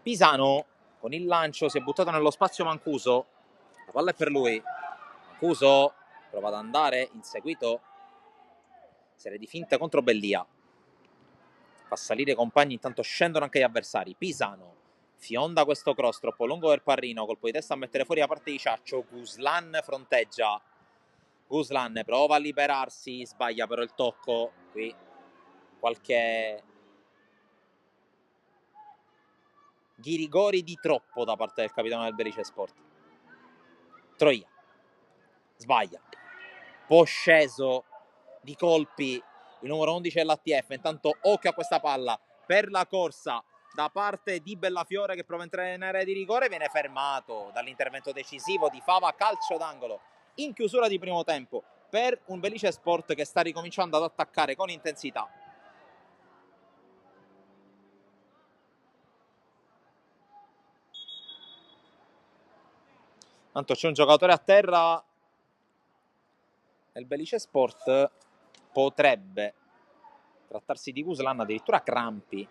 Pisano con il lancio si è buttato nello spazio Mancuso, la palla è per lui. Mancuso prova ad andare, inseguito, serie di finte contro Bellia, fa salire i compagni, intanto scendono anche gli avversari. Pisano fionda questo cross troppo lungo per Parrino, colpo di testa a mettere fuori la parte di Ciaccio. Guslan fronteggia, Guslan prova a liberarsi, sbaglia però il tocco. Qui qualche ghirigori di troppo da parte del capitano del Belice Sport. Troia sbaglia, po' sceso di colpi il numero 11 dell'ATF. Intanto occhio a questa palla per la corsa da parte di Bellafiore che prova a entrare in area di rigore, viene fermato dall'intervento decisivo di Fava, calcio d'angolo in chiusura di primo tempo per un Belice Sport che sta ricominciando ad attaccare con intensità. Tanto c'è un giocatore a terra nel Belice Sport, potrebbe trattarsi di Guslan, addirittura crampi.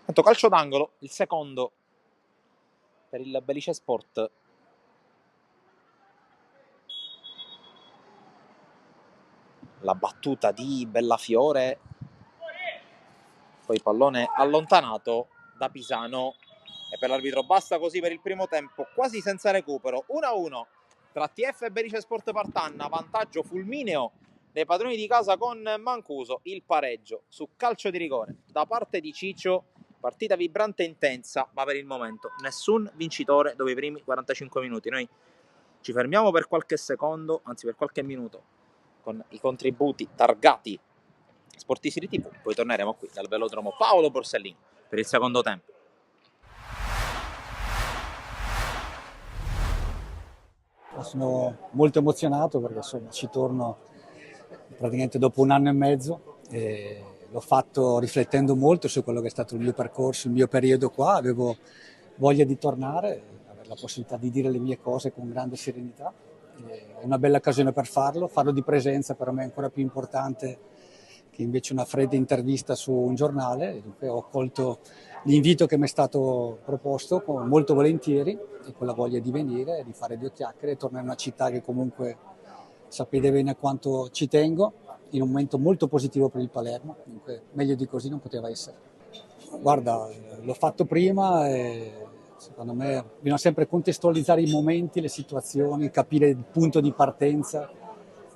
Tanto calcio d'angolo, il secondo per il Belice Sport. La battuta di Bellafiore, poi pallone allontanato da Pisano e per l'arbitro basta così per il primo tempo, quasi senza recupero. 1-1 tra TF e Belice Sport Partanna, vantaggio fulmineo dei padroni di casa con Mancuso, il pareggio su calcio di rigore da parte di Ciccio. Partita vibrante e intensa, ma per il momento nessun vincitore dopo i primi 45 minuti. Noi ci fermiamo per qualche secondo, anzi per qualche minuto, con i contributi targati Sportisiri TV, poi torneremo qui dal velodromo Paolo Borsellino per il secondo tempo. Sono molto emozionato perché insomma ci torno praticamente dopo 1 anno e mezzo e l'ho fatto riflettendo molto su quello che è stato il mio percorso, il mio periodo qua. Avevo voglia di tornare, avere la possibilità di dire le mie cose con grande serenità. È una bella occasione per farlo di presenza per me è ancora più importante che invece una fredda intervista su un giornale. Dunque ho colto l'invito che mi è stato proposto molto volentieri e con la voglia di venire, di fare 2 chiacchiere e tornare in una città che comunque sapete bene quanto ci tengo, in un momento molto positivo per il Palermo, dunque meglio di così non poteva essere. Guarda, l'ho fatto prima e secondo me bisogna sempre contestualizzare i momenti, le situazioni, capire il punto di partenza.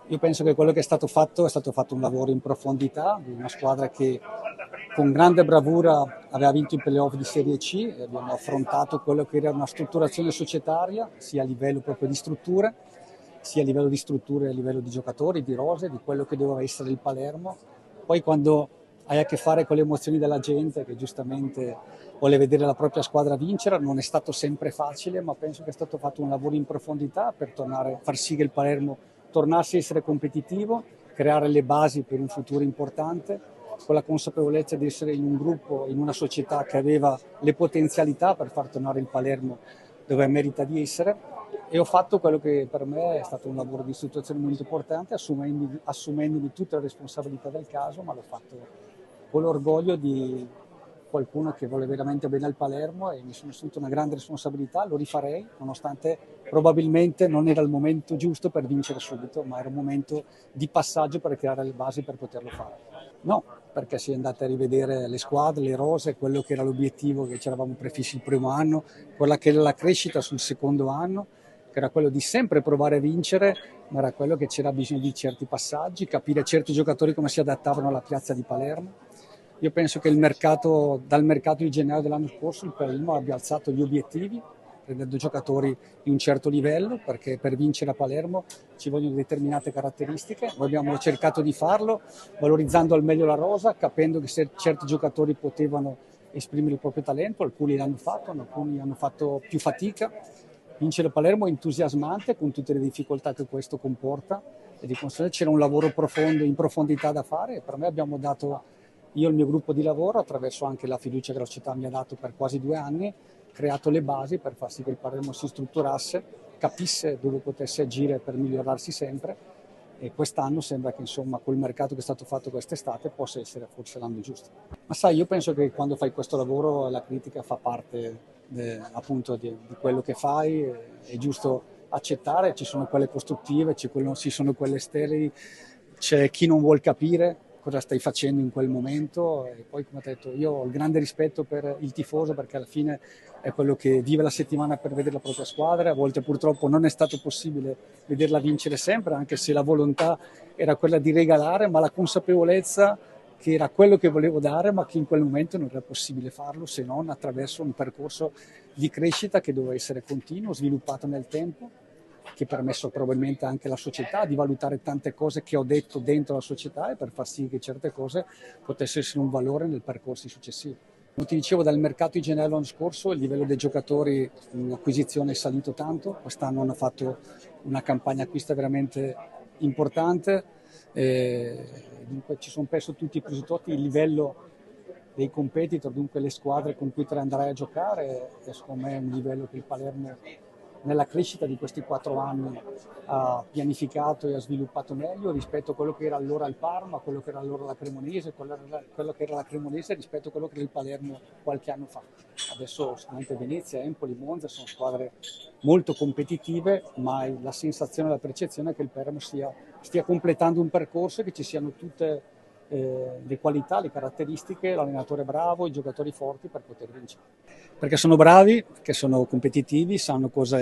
Io penso che quello che è stato fatto un lavoro in profondità di una squadra che con grande bravura aveva vinto i playoff di Serie C e abbiamo affrontato quello che era una strutturazione societaria, sia a livello proprio di strutture, sia a livello di strutture, a livello di giocatori, di rose, di quello che doveva essere il Palermo. Poi quando hai a che fare con le emozioni della gente che giustamente vuole vedere la propria squadra vincere, non è stato sempre facile, ma penso che è stato fatto un lavoro in profondità per far sì che il Palermo tornasse a essere competitivo, creare le basi per un futuro importante, con la consapevolezza di essere in un gruppo, in una società che aveva le potenzialità per far tornare il Palermo dove merita di essere. E ho fatto quello che per me è stato un lavoro di istruzione molto importante, assumendomi tutte le responsabilità del caso, ma l'ho fatto con l'orgoglio di qualcuno che vuole veramente bene al Palermo e mi sono assunto una grande responsabilità, lo rifarei, nonostante probabilmente non era il momento giusto per vincere subito, ma era un momento di passaggio per creare le basi per poterlo fare. No, perché si è andata a rivedere le squadre, le rose, quello che era l'obiettivo che ci eravamo prefissi il primo anno, quella che era la crescita sul secondo anno, che era quello di sempre provare a vincere, ma era quello che c'era bisogno di certi passaggi, capire certi giocatori come si adattavano alla piazza di Palermo. Io penso che dal mercato di gennaio dell'anno scorso il Palermo abbia alzato gli obiettivi, prendendo giocatori di un certo livello, perché per vincere a Palermo ci vogliono determinate caratteristiche. Noi abbiamo cercato di farlo, valorizzando al meglio la rosa, capendo che se certi giocatori potevano esprimere il proprio talento, alcuni l'hanno fatto, alcuni hanno fatto più fatica. Vincere a Palermo è entusiasmante con tutte le difficoltà che questo comporta e di conseguenza c'era un lavoro profondo, in profondità da fare e per me abbiamo dato, io e il mio gruppo di lavoro, attraverso anche la fiducia che la società mi ha dato per quasi 2 anni, creato le basi per far sì che il Palermo si strutturasse, capisse dove potesse agire per migliorarsi sempre e quest'anno sembra che insomma col mercato che è stato fatto quest'estate possa essere forse l'anno giusto. Ma sai, io penso che quando fai questo lavoro la critica fa parte appunto di quello che fai, è giusto accettare, ci sono quelle costruttive, ci sono quelle sterili, c'è chi non vuol capire cosa stai facendo in quel momento e poi come ho detto io ho il grande rispetto per il tifoso perché alla fine è quello che vive la settimana per vedere la propria squadra, a volte purtroppo non è stato possibile vederla vincere sempre anche se la volontà era quella di regalare, ma la consapevolezza che era quello che volevo dare ma che in quel momento non era possibile farlo se non attraverso un percorso di crescita che doveva essere continuo, sviluppato nel tempo, che ha permesso probabilmente anche alla società di valutare tante cose che ho detto dentro la società e per far sì che certe cose potessero essere un valore nel percorso successivo. Come ti dicevo, dal mercato in generale l'anno scorso il livello dei giocatori in acquisizione è salito tanto, quest'anno hanno fatto una campagna acquista veramente importante, dunque ci sono perso tutti i presupposti, il livello dei competitor, dunque le squadre con cui te ne andrai a giocare, e secondo me è un livello che il Palermo nella crescita di questi 4 anni ha pianificato e ha sviluppato meglio rispetto a quello che era allora il Parma, quello che era allora la Cremonese, quello che era la Cremonese rispetto a quello che era il Palermo qualche anno fa. Adesso sicuramente Venezia, Empoli, Monza sono squadre molto competitive, ma la sensazione e la percezione è che il Palermo stia completando un percorso e che ci siano tutte le qualità, le caratteristiche, l'allenatore bravo, i giocatori forti per poter vincere. Perché sono bravi, perché sono competitivi, sanno cosa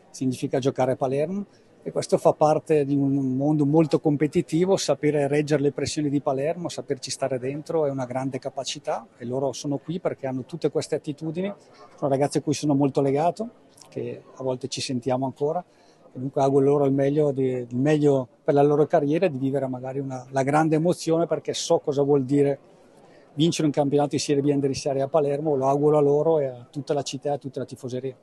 significa giocare a Palermo e questo fa parte di un mondo molto competitivo, sapere reggere le pressioni di Palermo, saperci stare dentro è una grande capacità e loro sono qui perché hanno tutte queste attitudini, sono ragazzi a cui sono molto legato, che a volte ci sentiamo ancora. Comunque auguro loro il meglio per la loro carriera e di vivere magari la grande emozione perché so cosa vuol dire vincere un campionato di Serie B e di Serie A Palermo, lo auguro a loro e a tutta la città e a tutta la tifoseria.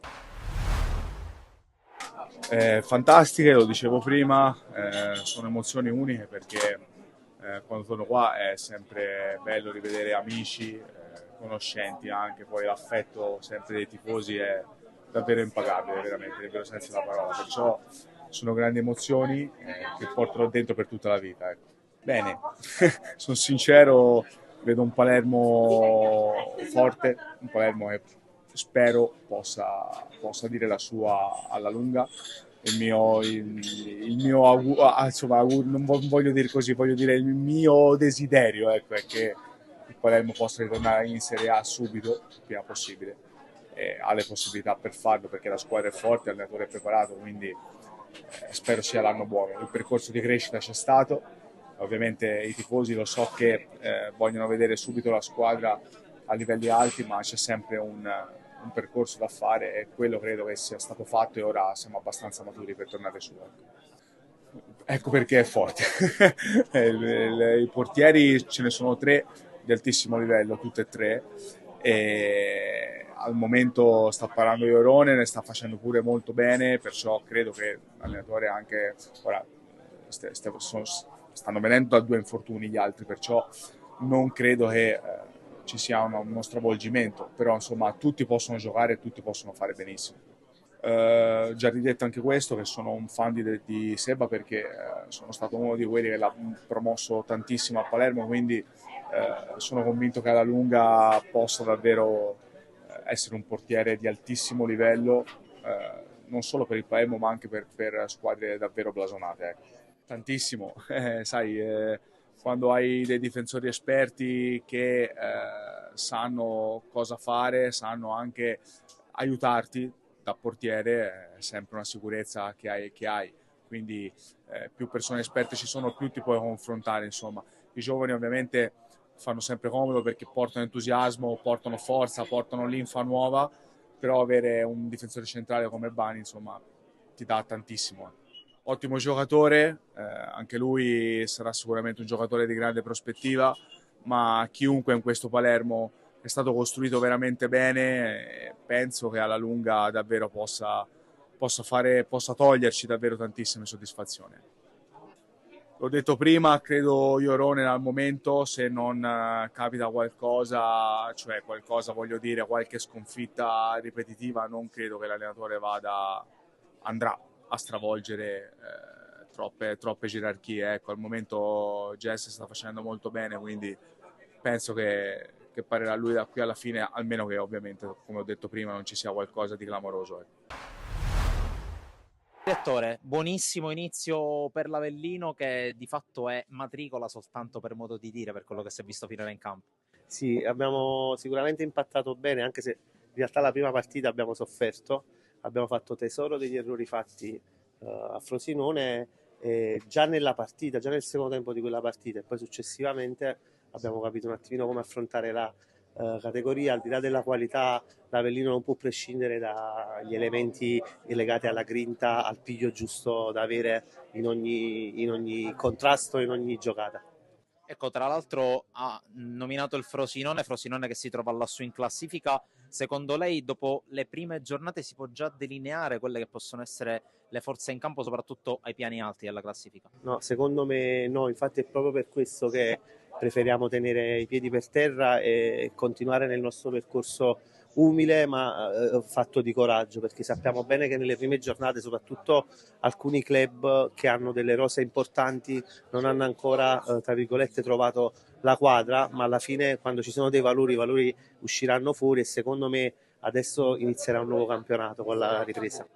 Fantastiche, lo dicevo prima, sono emozioni uniche perché quando torno qua è sempre bello rivedere amici, conoscenti anche, poi l'affetto sempre dei tifosi è davvero impagabile, veramente, nel vero senso della parola, perciò sono grandi emozioni che porterò dentro per tutta la vita. Ecco. Bene, sono sincero, vedo un Palermo forte, un Palermo che spero possa dire la sua alla lunga. Insomma, non voglio dire così, voglio dire il mio desiderio, ecco, è che il Palermo possa ritornare in Serie A subito, il prima possibile. Ha le possibilità per farlo perché la squadra è forte, l'allenatore è preparato, quindi spero sia l'anno buono. Il percorso di crescita c'è stato, ovviamente i tifosi lo so che vogliono vedere subito la squadra a livelli alti, ma c'è sempre un percorso da fare e quello credo che sia stato fatto e ora siamo abbastanza maturi per tornare su. Ecco perché è forte. I portieri ce ne sono 3 di altissimo livello, tutte e 3. E al momento sta parlando Iorone, ne sta facendo pure molto bene, perciò credo che l'allenatore anche ora stanno venendo da 2 infortuni gli altri, perciò non credo che ci sia uno stravolgimento, però insomma tutti possono giocare e tutti possono fare benissimo. Già ridetto anche questo, che sono un fan di Seba perché sono stato uno di quelli che l'ha promosso tantissimo a Palermo, quindi sono convinto che alla lunga possa davvero essere un portiere di altissimo livello, non solo per il Palermo ma anche per squadre davvero blasonate. Ecco. Tantissimo, sai, quando hai dei difensori esperti che sanno cosa fare, sanno anche aiutarti da portiere, è sempre una sicurezza che hai. Quindi più persone esperte ci sono, più ti puoi confrontare, insomma. I giovani ovviamente fanno sempre comodo perché portano entusiasmo, portano forza, portano linfa nuova, però avere un difensore centrale come Bani, insomma, ti dà tantissimo. Ottimo giocatore, anche lui sarà sicuramente un giocatore di grande prospettiva, ma chiunque in questo Palermo è stato costruito veramente bene e penso che alla lunga davvero possa toglierci davvero tantissime soddisfazioni. L'ho detto prima, credo Iorone al momento, se non capita qualcosa, cioè qualcosa voglio dire, qualche sconfitta ripetitiva, non credo che l'allenatore andrà a stravolgere troppe gerarchie. Ecco, al momento Jess sta facendo molto bene, quindi penso che parlerà lui da qui alla fine, almeno che ovviamente, come ho detto prima, non ci sia qualcosa di clamoroso. Ecco. Direttore, buonissimo inizio per l'Avellino che di fatto è matricola soltanto per modo di dire per quello che si è visto finora in campo. Sì, abbiamo sicuramente impattato bene, anche se in realtà la prima partita abbiamo sofferto, abbiamo fatto tesoro degli errori fatti a Frosinone già nella partita, già nel secondo tempo di quella partita e poi successivamente abbiamo capito un attimino come affrontare la categoria, al di là della qualità, l'Avellino non può prescindere dagli elementi legati alla grinta, al piglio giusto da avere in ogni contrasto, in ogni giocata. Ecco, tra l'altro ha nominato il Frosinone, Frosinone che si trova lassù in classifica. Secondo lei, dopo le prime giornate, si può già delineare quelle che possono essere le forze in campo, soprattutto ai piani alti della classifica? No, secondo me no, infatti è proprio per questo che preferiamo tenere i piedi per terra e continuare nel nostro percorso umile ma fatto di coraggio, perché sappiamo bene che nelle prime giornate, soprattutto alcuni club che hanno delle rose importanti, non hanno ancora, tra virgolette, trovato la quadra, ma alla fine quando ci sono dei valori, i valori usciranno fuori e secondo me adesso inizierà un nuovo campionato con la ripresa.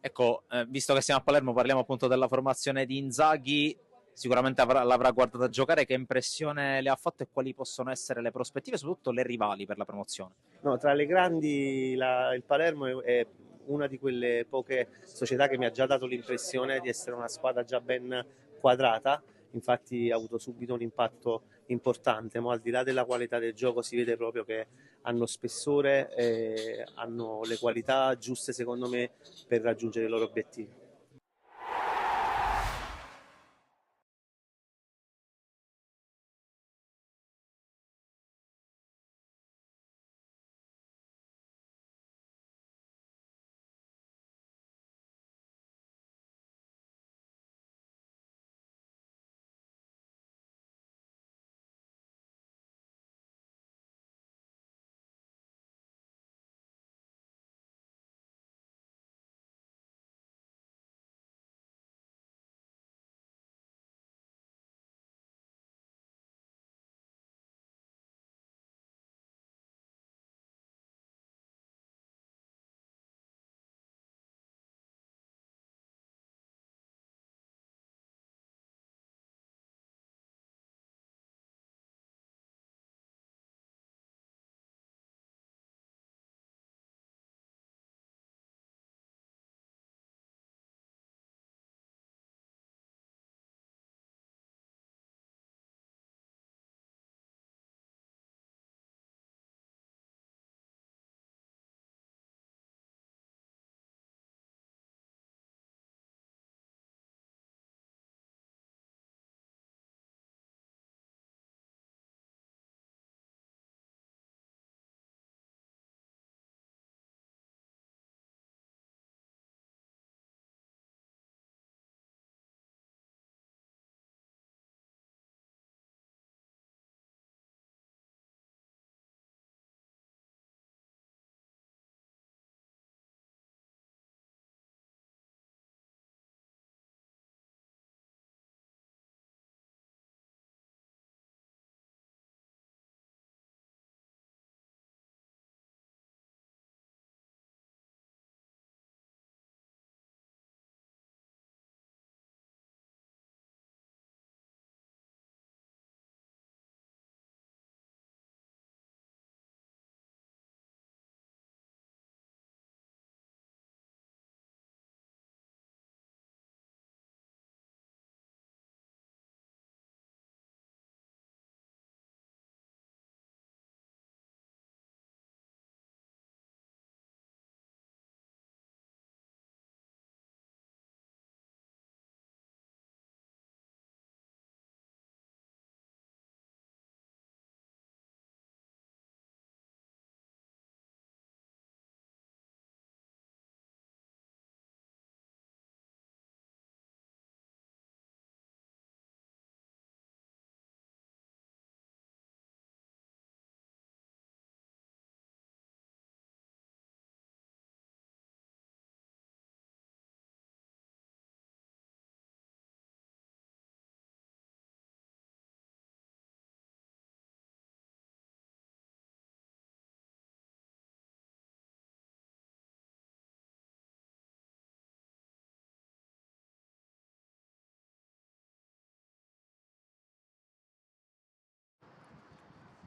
Ecco, visto che siamo a Palermo, parliamo appunto della formazione di Inzaghi. Sicuramente l'avrà guardata giocare. Che impressione le ha fatto e quali possono essere le prospettive, soprattutto le rivali per la promozione? No, tra le grandi il Palermo è una di quelle poche società che mi ha già dato l'impressione di essere una squadra già ben quadrata, infatti ha avuto subito un impatto importante, ma al di là della qualità del gioco si vede proprio che hanno spessore e hanno le qualità giuste secondo me per raggiungere i loro obiettivi.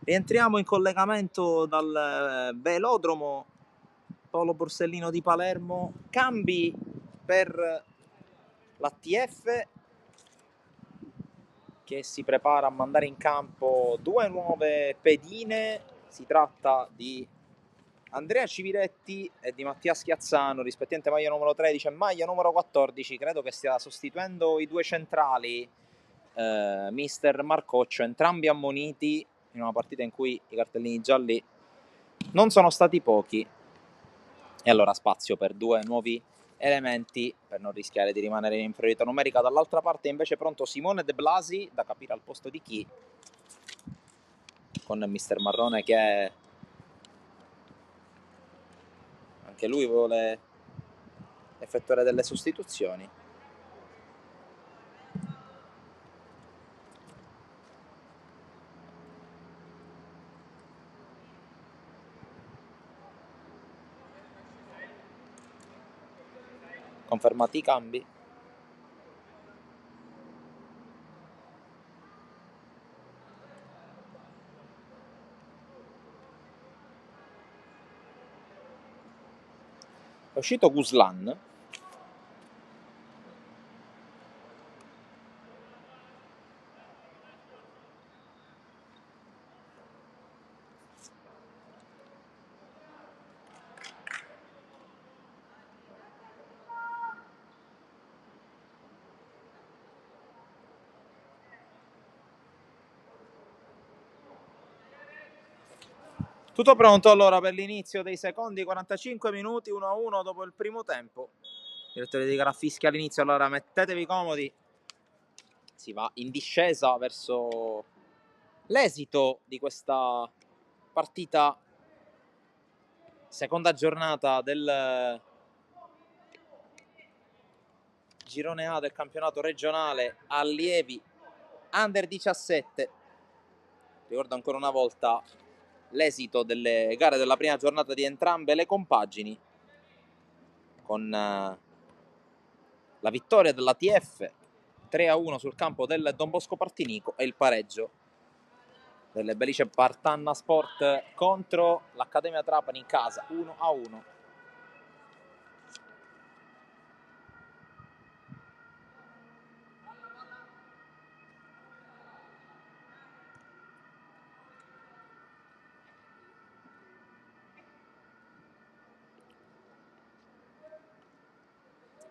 Rientriamo in collegamento dal velodromo Paolo Borsellino di Palermo. Cambi per l'ATF che si prepara a mandare in campo due nuove pedine. Si tratta di Andrea Civiletti e di Mattia Schiazzano, rispettivamente maglia numero 13 e maglia numero 14. Credo che stia sostituendo i due centrali, mister Marcoccio, entrambi ammoniti in una partita in cui i cartellini gialli non sono stati pochi. E allora spazio per due nuovi elementi per non rischiare di rimanere in inferiorità numerica. Dall'altra parte invece pronto Simone De Blasi, da capire al posto di chi, con mister Marrone che anche lui vuole effettuare delle sostituzioni. Confermati i cambi. È uscito Guslan. Tutto pronto allora per l'inizio dei secondi 45 minuti, 1-1 dopo il primo tempo. Il direttore di gara fischia all'inizio, allora mettetevi comodi. Si va in discesa verso l'esito di questa partita, seconda giornata del girone A del campionato regionale allievi under 17. Ricordo ancora una volta l'esito delle gare della prima giornata di entrambe le compagini, con la vittoria dell'ATF 3-1 sul campo del Don Bosco Partinico e il pareggio delle Belice Partanna Sport contro l'Accademia Trapani in casa 1-1.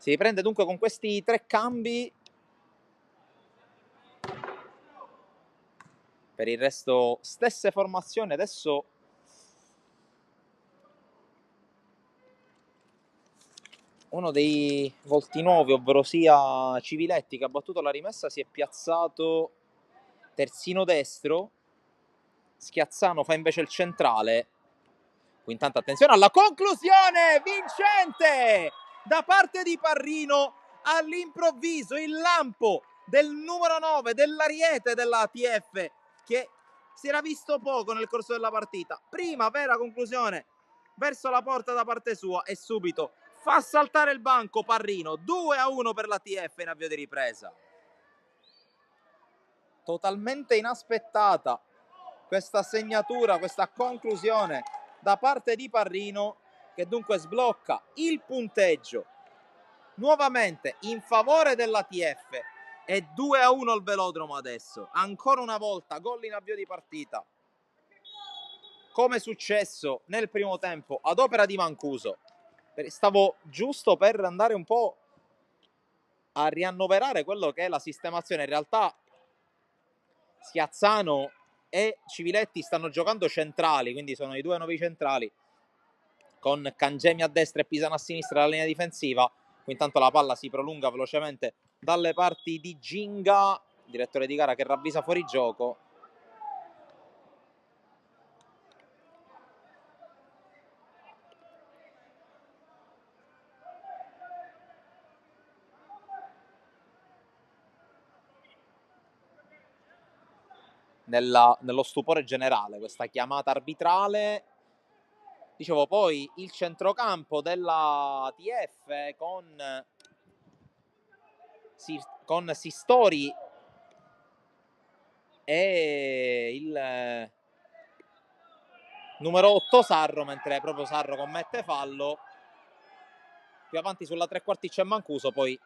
Si riprende dunque con questi tre cambi. Per il resto stesse formazioni. Adesso uno dei volti nuovi, ovvero sia Civiletti, che ha battuto la rimessa, si è piazzato terzino destro. Schiazzano fa invece il centrale. Qui intanto attenzione alla conclusione vincente da parte di Parrino. All'improvviso il lampo del numero 9 dell'Ariete dell'ATF, che si era visto poco nel corso della partita. Prima vera conclusione verso la porta da parte sua e subito fa saltare il banco Parrino. 2-1 per l'ATF in avvio di ripresa. Totalmente inaspettata questa segnatura, questa conclusione da parte di Parrino, che dunque sblocca il punteggio nuovamente in favore dell'ATF. E 2-1 il velodromo adesso. Ancora una volta gol in avvio di partita, come successo nel primo tempo ad opera di Mancuso. Stavo giusto per andare un po' a riannoverare quello che è la sistemazione. In realtà Schiazzano e Civiletti stanno giocando centrali, quindi sono i due nuovi centrali, con Cangemi a destra e Pisano a sinistra la linea difensiva. Qui intanto la palla si prolunga velocemente dalle parti di Ginga, direttore di gara, che ravvisa fuori gioco. Nello stupore generale questa chiamata arbitrale. Dicevo, poi il centrocampo della TF con Sistori e il numero 8 Sarro, mentre proprio Sarro commette fallo. Più avanti sulla tre quarti c'è Mancuso, poi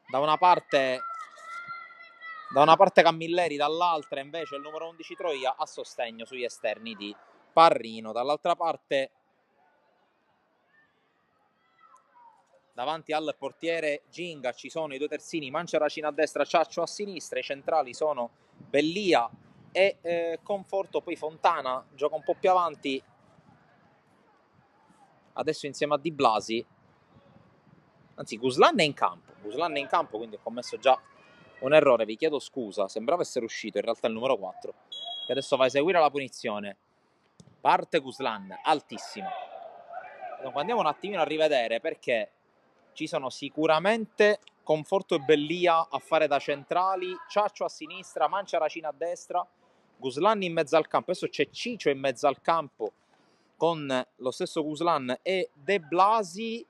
da una parte Camilleri, dall'altra invece il numero 11 Troia a sostegno sugli esterni di Parrino. Dall'altra parte, davanti al portiere Ginga, ci sono i due terzini, Manceracino a destra, Ciaccio a sinistra. I centrali sono Bellia e Conforto. Poi Fontana gioca un po' più avanti, adesso insieme a Di Blasi. Anzi, Guslan è in campo, quindi ho commesso già un errore, vi chiedo scusa, sembrava essere uscito in realtà il numero 4, che adesso va a eseguire la punizione. Parte Guslan, altissima. Dunque andiamo un attimino a rivedere, perché ci sono sicuramente Conforto e Bellia a fare da centrali, Ciaccio a sinistra, Manceracino a destra, Guslan in mezzo al campo. Adesso c'è Ciccio in mezzo al campo con lo stesso Guslan e De Blasi.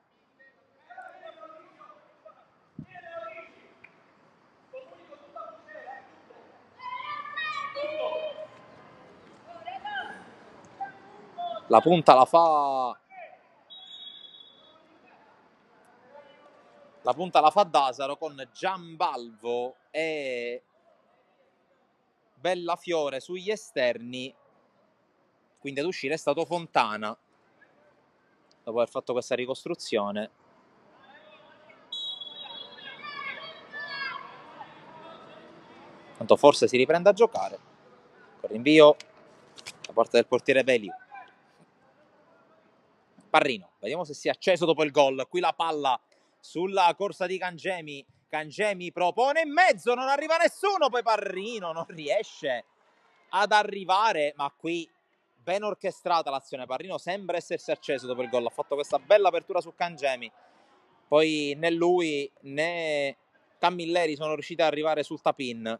La punta la fa Dasaro con Giambalvo e Bellafiore sugli esterni, quindi ad uscire è stato Fontana dopo aver fatto questa ricostruzione. Tanto forse si riprende a giocare con rinvio da parte del portiere Belli. Parrino, vediamo se si è acceso dopo il gol. Qui la palla sulla corsa di Cangemi. Cangemi propone in mezzo, non arriva nessuno. Poi Parrino non riesce ad arrivare, ma qui ben orchestrata l'azione. Parrino sembra essersi acceso dopo il gol. Ha fatto questa bella apertura su Cangemi. Poi né lui né Camilleri sono riusciti ad arrivare sul tap-in.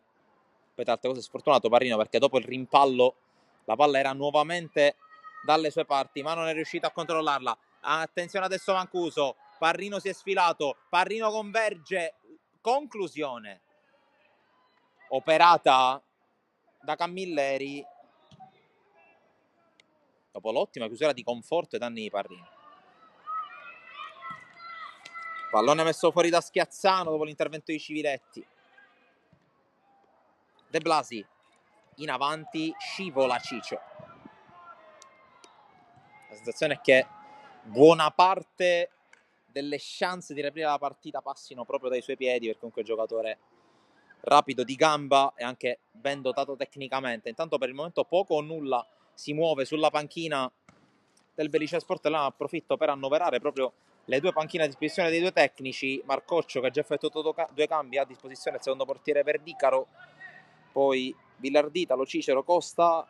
Poi tra altre cose sfortunato Parrino, perché dopo il rimpallo la palla era nuovamente dalle sue parti, ma non è riuscito a controllarla. Attenzione adesso Mancuso, Parrino si è sfilato, Parrino converge, conclusione operata da Camilleri dopo l'ottima chiusura di Conforto ai danni di Parrino. Pallone messo fuori da Schiazzano dopo l'intervento di Civiletti. De Blasi in avanti, scivola Ciccio. La sensazione è che buona parte delle chance di riaprire la partita passino proprio dai suoi piedi, perché comunque è un giocatore rapido di gamba e anche ben dotato tecnicamente. Intanto per il momento poco o nulla si muove sulla panchina del Belice Sport, e là approfitto per annoverare proprio le due panchine a disposizione dei due tecnici. Marcoccio, che ha già effettuato due cambi, a disposizione il secondo portiere Verdicaro, poi Villardita, Lo Cicero, Costa,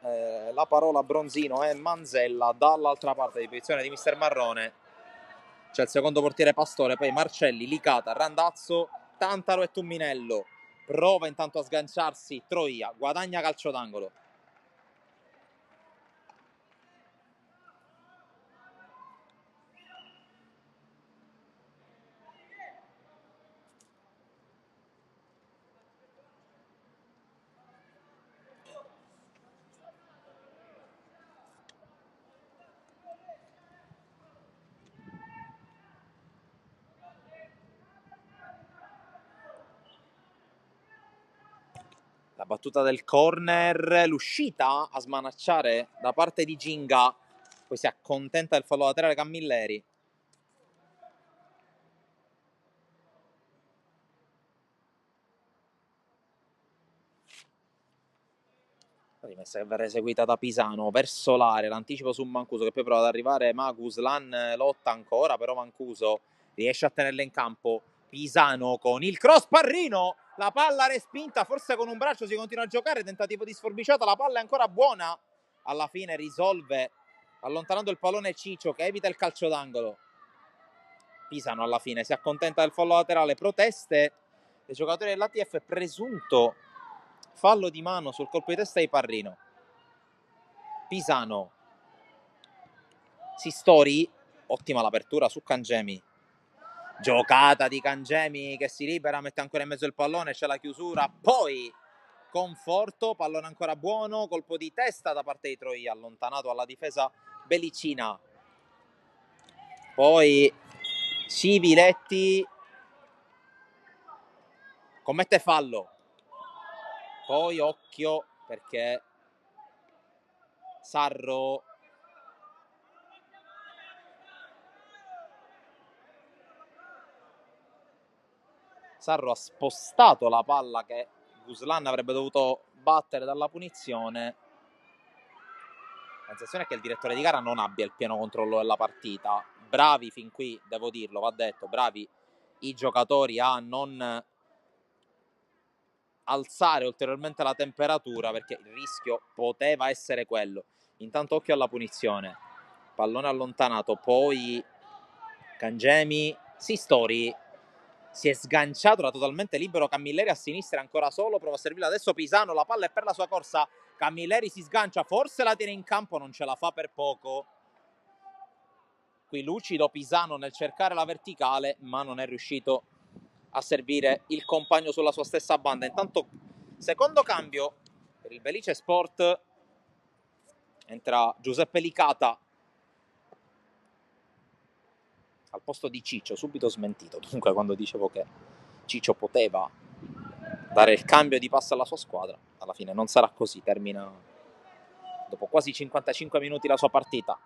La Parola, Bronzino e Manzella. Dall'altra parte di posizione di Mister Marrone c'è il secondo portiere Pastore, poi Marcelli, Licata, Randazzo, Tantaro e Tumminello. Prova intanto a sganciarsi Troia, guadagna calcio d'angolo. La battuta del corner, l'uscita a smanacciare da parte di Ginga, poi si accontenta del fallo laterale Camilleri. La rimessa che verrà eseguita da Pisano verso l'area, l'anticipo su Mancuso che poi prova ad arrivare, ma Guslan lotta ancora, però Mancuso riesce a tenerla in campo. Pisano con il cross, Parrino, la palla respinta, forse con un braccio si continua a giocare, tentativo di sforbiciata, la palla è ancora buona, alla fine risolve allontanando il pallone Ciccio che evita il calcio d'angolo. Pisano alla fine si accontenta del fallo laterale, proteste dei giocatori dell'ATF, presunto fallo di mano sul colpo di testa di Parrino. Pisano, Sistori, ottima l'apertura su Cangemi. Giocata di Cangemi che si libera, mette ancora in mezzo il pallone, c'è la chiusura, poi Conforto, pallone ancora buono, colpo di testa da parte di Troia, allontanato alla difesa Bellicina. Poi Civiletti commette fallo. Poi occhio perché Sarro ha spostato la palla che Guslan avrebbe dovuto battere dalla punizione. La sensazione è che il direttore di gara non abbia il pieno controllo della partita. Bravi fin qui, devo dirlo, va detto, bravi i giocatori a non alzare ulteriormente la temperatura, perché il rischio poteva essere quello. Intanto occhio alla punizione. Pallone allontanato, poi Cangemi, Sistori si è sganciato, era totalmente libero Camilleri a sinistra, ancora solo, prova a servirla adesso Pisano, la palla è per la sua corsa, Camilleri si sgancia, forse la tiene in campo, non ce la fa per poco. Qui lucido Pisano nel cercare la verticale, ma non è riuscito a servire il compagno sulla sua stessa banda. Intanto secondo cambio per il Belice Sport, entra Giuseppe Licata al posto di Ciccio, subito smentito. Dunque, quando dicevo che Ciccio poteva dare il cambio di passo alla sua squadra, alla fine non sarà così, termina dopo quasi 55 minuti la sua partita.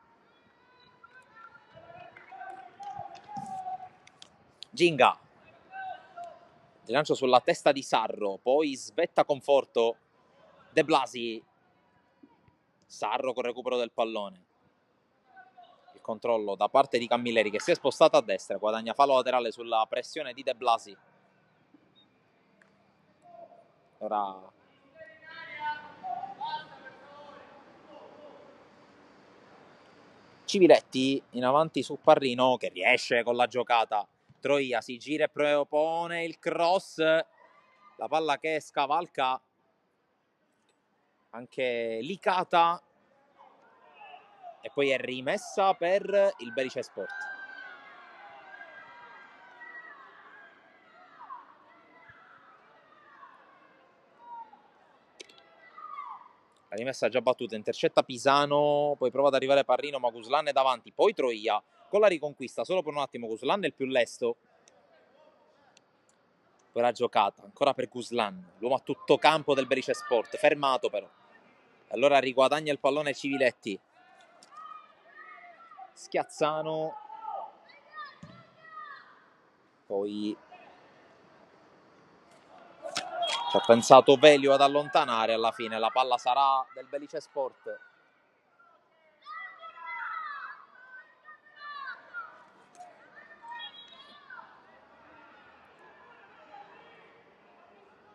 Ginga, di lancio sulla testa di Sarro, poi svetta Conforto, De Blasi, Sarro con recupero del pallone. Il controllo da parte di Camilleri che si è spostato a destra, guadagna fallo laterale sulla pressione di De Blasi. Ora Civiletti in avanti su Parrino che riesce con la giocata. Troia si gira e propone il cross, la palla che scavalca anche Licata e poi è rimessa per il Belice Sport. La rimessa già battuta, intercetta Pisano, poi prova ad arrivare Parrino, ma Guslan è davanti, poi Troia con la riconquista, solo per un attimo Guslan è il più lesto. Poi la giocata, ancora per Guslan, l'uomo a tutto campo del Belice Sport, fermato però. Allora riguadagna il pallone Civiletti. Schiazzano. Poi ci ha pensato Velio ad allontanare, alla fine la palla sarà del Belice Sport.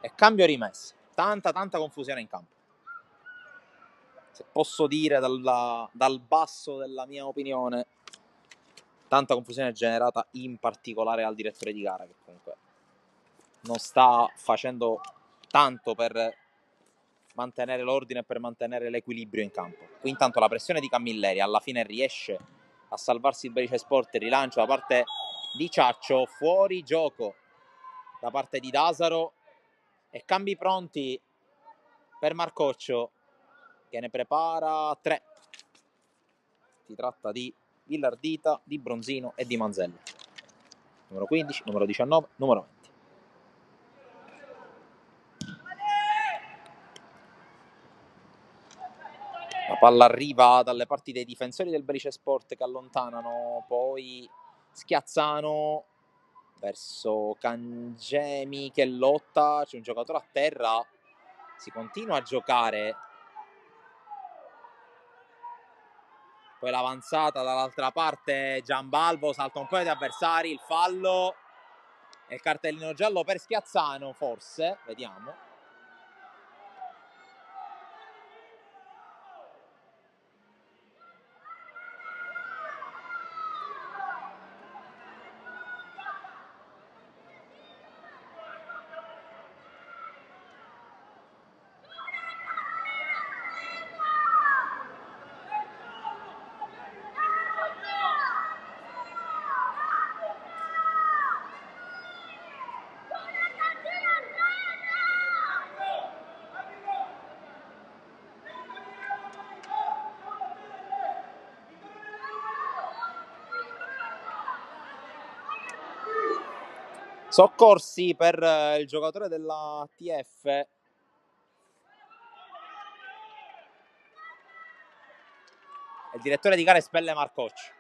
E cambio rimesso. Tanta confusione in campo. Se posso dire dal basso della mia opinione, tanta confusione generata in particolare al direttore di gara, che comunque non sta facendo tanto per mantenere l'ordine e per mantenere l'equilibrio in campo. Qui intanto la pressione di Camilleri alla fine riesce a salvarsi il Belice Sport, il rilancio da parte di Ciaccio, fuori gioco da parte di Dasaro e cambi pronti per Marcoccio che ne prepara 3. Si tratta di Villardita, di Bronzino e di Manzelli. Numero 15, numero 19, numero 20. La palla arriva dalle parti dei difensori del Belice Sport che allontanano, poi Schiazzano verso Cangemi che lotta, c'è un giocatore a terra, si continua a giocare. Poi l'avanzata dall'altra parte, Giambalvo salta un paio di avversari, il fallo e il cartellino giallo per Schiazzano, forse, vediamo. Soccorsi per il giocatore della TF. Il direttore di gara espelle Marcocci.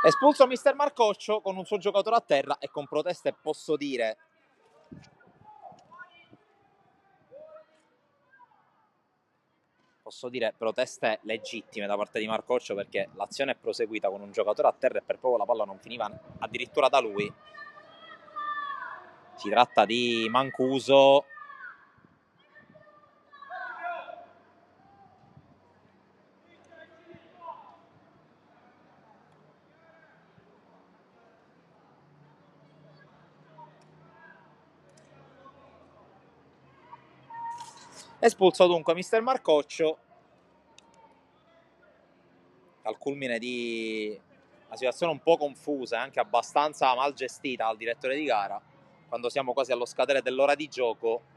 Espulso mister Marcoccio con un suo giocatore a terra e con proteste, posso dire, proteste legittime da parte di Marcoccio, perché l'azione è proseguita con un giocatore a terra e per poco la palla non finiva addirittura da lui. Si tratta di Mancuso. Espulso dunque mister Marcoccio al culmine di una situazione un po' confusa e anche abbastanza mal gestita dal direttore di gara, quando siamo quasi allo scadere dell'ora di gioco.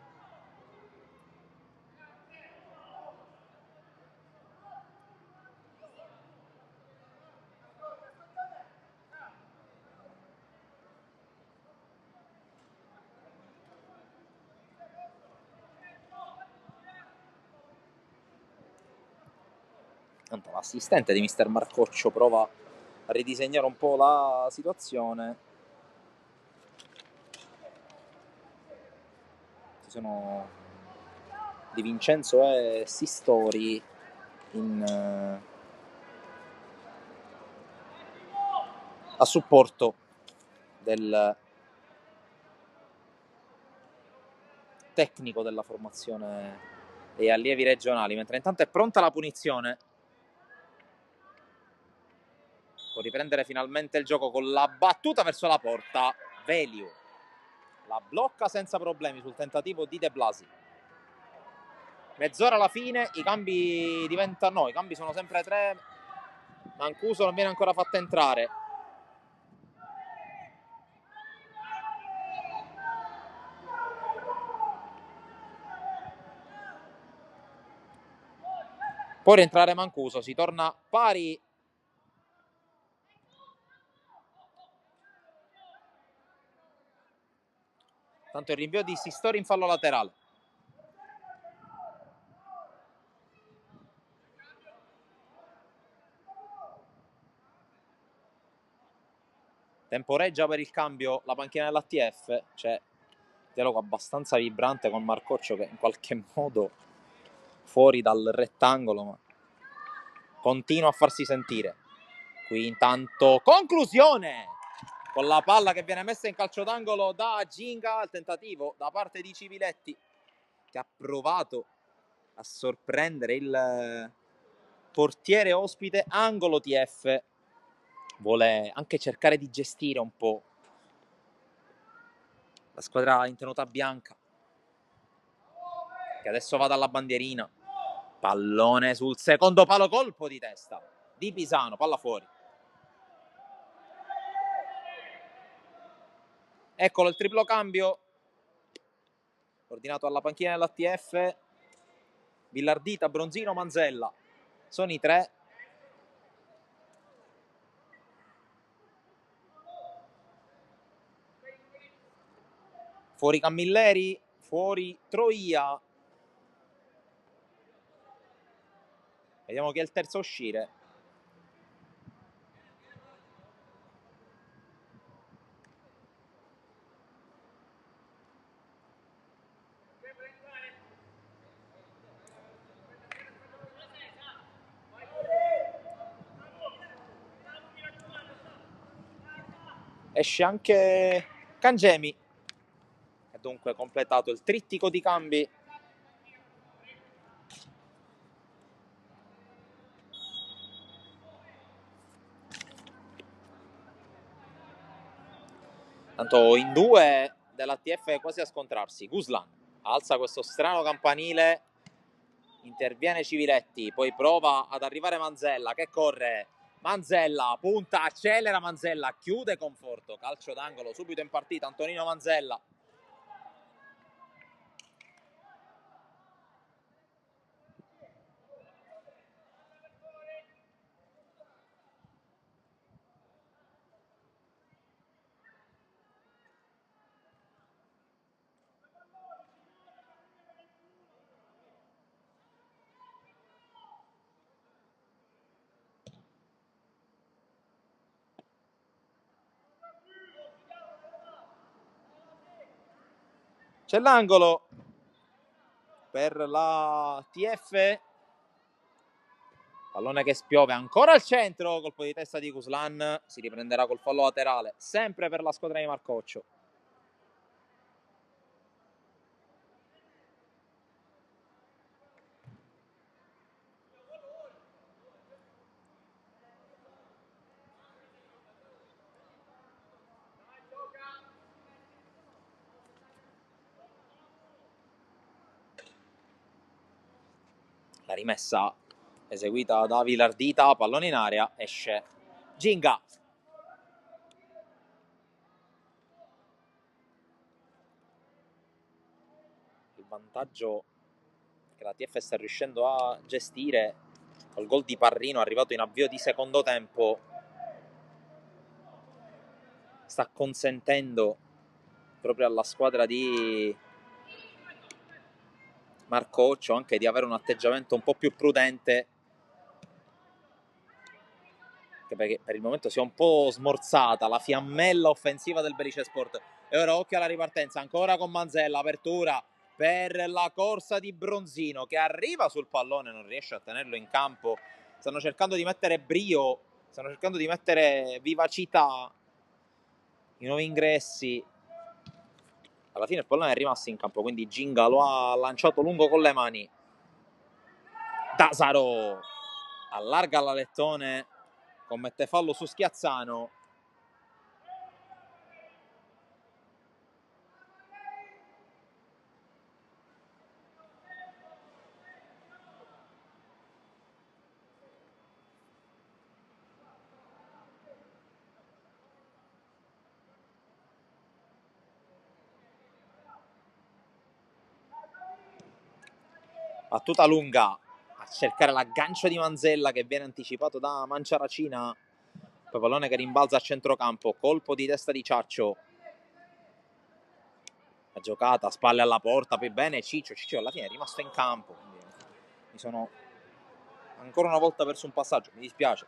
L'assistente di mister Marcoccio prova a ridisegnare un po' la situazione. Ci sono Di Vincenzo e Sistori a supporto del tecnico della formazione degli allievi regionali, mentre intanto è pronta la punizione. Può riprendere finalmente il gioco con la battuta verso la porta. Veliu la blocca senza problemi sul tentativo di De Blasi. Mezz'ora alla fine, i cambi diventano, no, i cambi sono sempre 3. Mancuso non viene ancora fatto entrare. Può rientrare Mancuso, si torna pari. Tanto il rinvio di Sistori in fallo laterale. Temporeggia per il cambio la panchina dell'ATF. C'è dialogo abbastanza vibrante con Marcoccio, che in qualche modo fuori dal rettangolo, ma continua a farsi sentire. Qui intanto conclusione con la palla che viene messa in calcio d'angolo da Ginga, al tentativo da parte di Civiletti, che ha provato a sorprendere il portiere ospite. Angolo TF, vuole anche cercare di gestire un po' la squadra in tenuta bianca, che adesso va dalla bandierina. Pallone sul secondo palo, colpo di testa di Pisano, palla fuori. Eccolo il triplo cambio ordinato alla panchina dell'ATF. Villardita, Bronzino, Manzella sono i 3. Fuori Camilleri, fuori Troia. Vediamo chi è il terzo a uscire. Esce anche Cangemi. E dunque completato il trittico di cambi. Tanto in 2 dell'ATF quasi a scontrarsi. Guslan alza questo strano campanile, interviene Civiletti, poi prova ad arrivare Manzella che corre, Manzella punta, accelera Manzella, chiude Conforto, calcio d'angolo subito in partita Antonino Manzella. C'è l'angolo per la TF, pallone che spiove ancora al centro, colpo di testa di Cuslan, si riprenderà col fallo laterale, sempre per la squadra di Marcoccio. La rimessa eseguita da Vilardita, pallone in area, esce Ginga. Il vantaggio che la TF sta riuscendo a gestire col gol di Parrino arrivato in avvio di secondo tempo sta consentendo proprio alla squadra di Marcoccio anche di avere un atteggiamento un po' più prudente, perché per il momento si è un po' smorzata la fiammella offensiva del Belice Sport. E ora occhio alla ripartenza, ancora con Manzella, apertura per la corsa di Bronzino che arriva sul pallone, non riesce a tenerlo in campo. Stanno cercando di mettere brio, stanno cercando di mettere vivacità, i nuovi ingressi. Alla fine il pallone è rimasto in campo, quindi Ginga lo ha lanciato lungo con le mani. Dasaro allarga la Lettone, commette fallo su Schiazzano. Battuta lunga a cercare l'aggancio di Manzella che viene anticipato da Manciaracina. Poi pallone che rimbalza a centrocampo, colpo di testa di Ciaccio. La giocata, spalle alla porta, poi bene Ciccio alla fine è rimasto in campo. Quindi mi sono ancora una volta perso un passaggio, mi dispiace.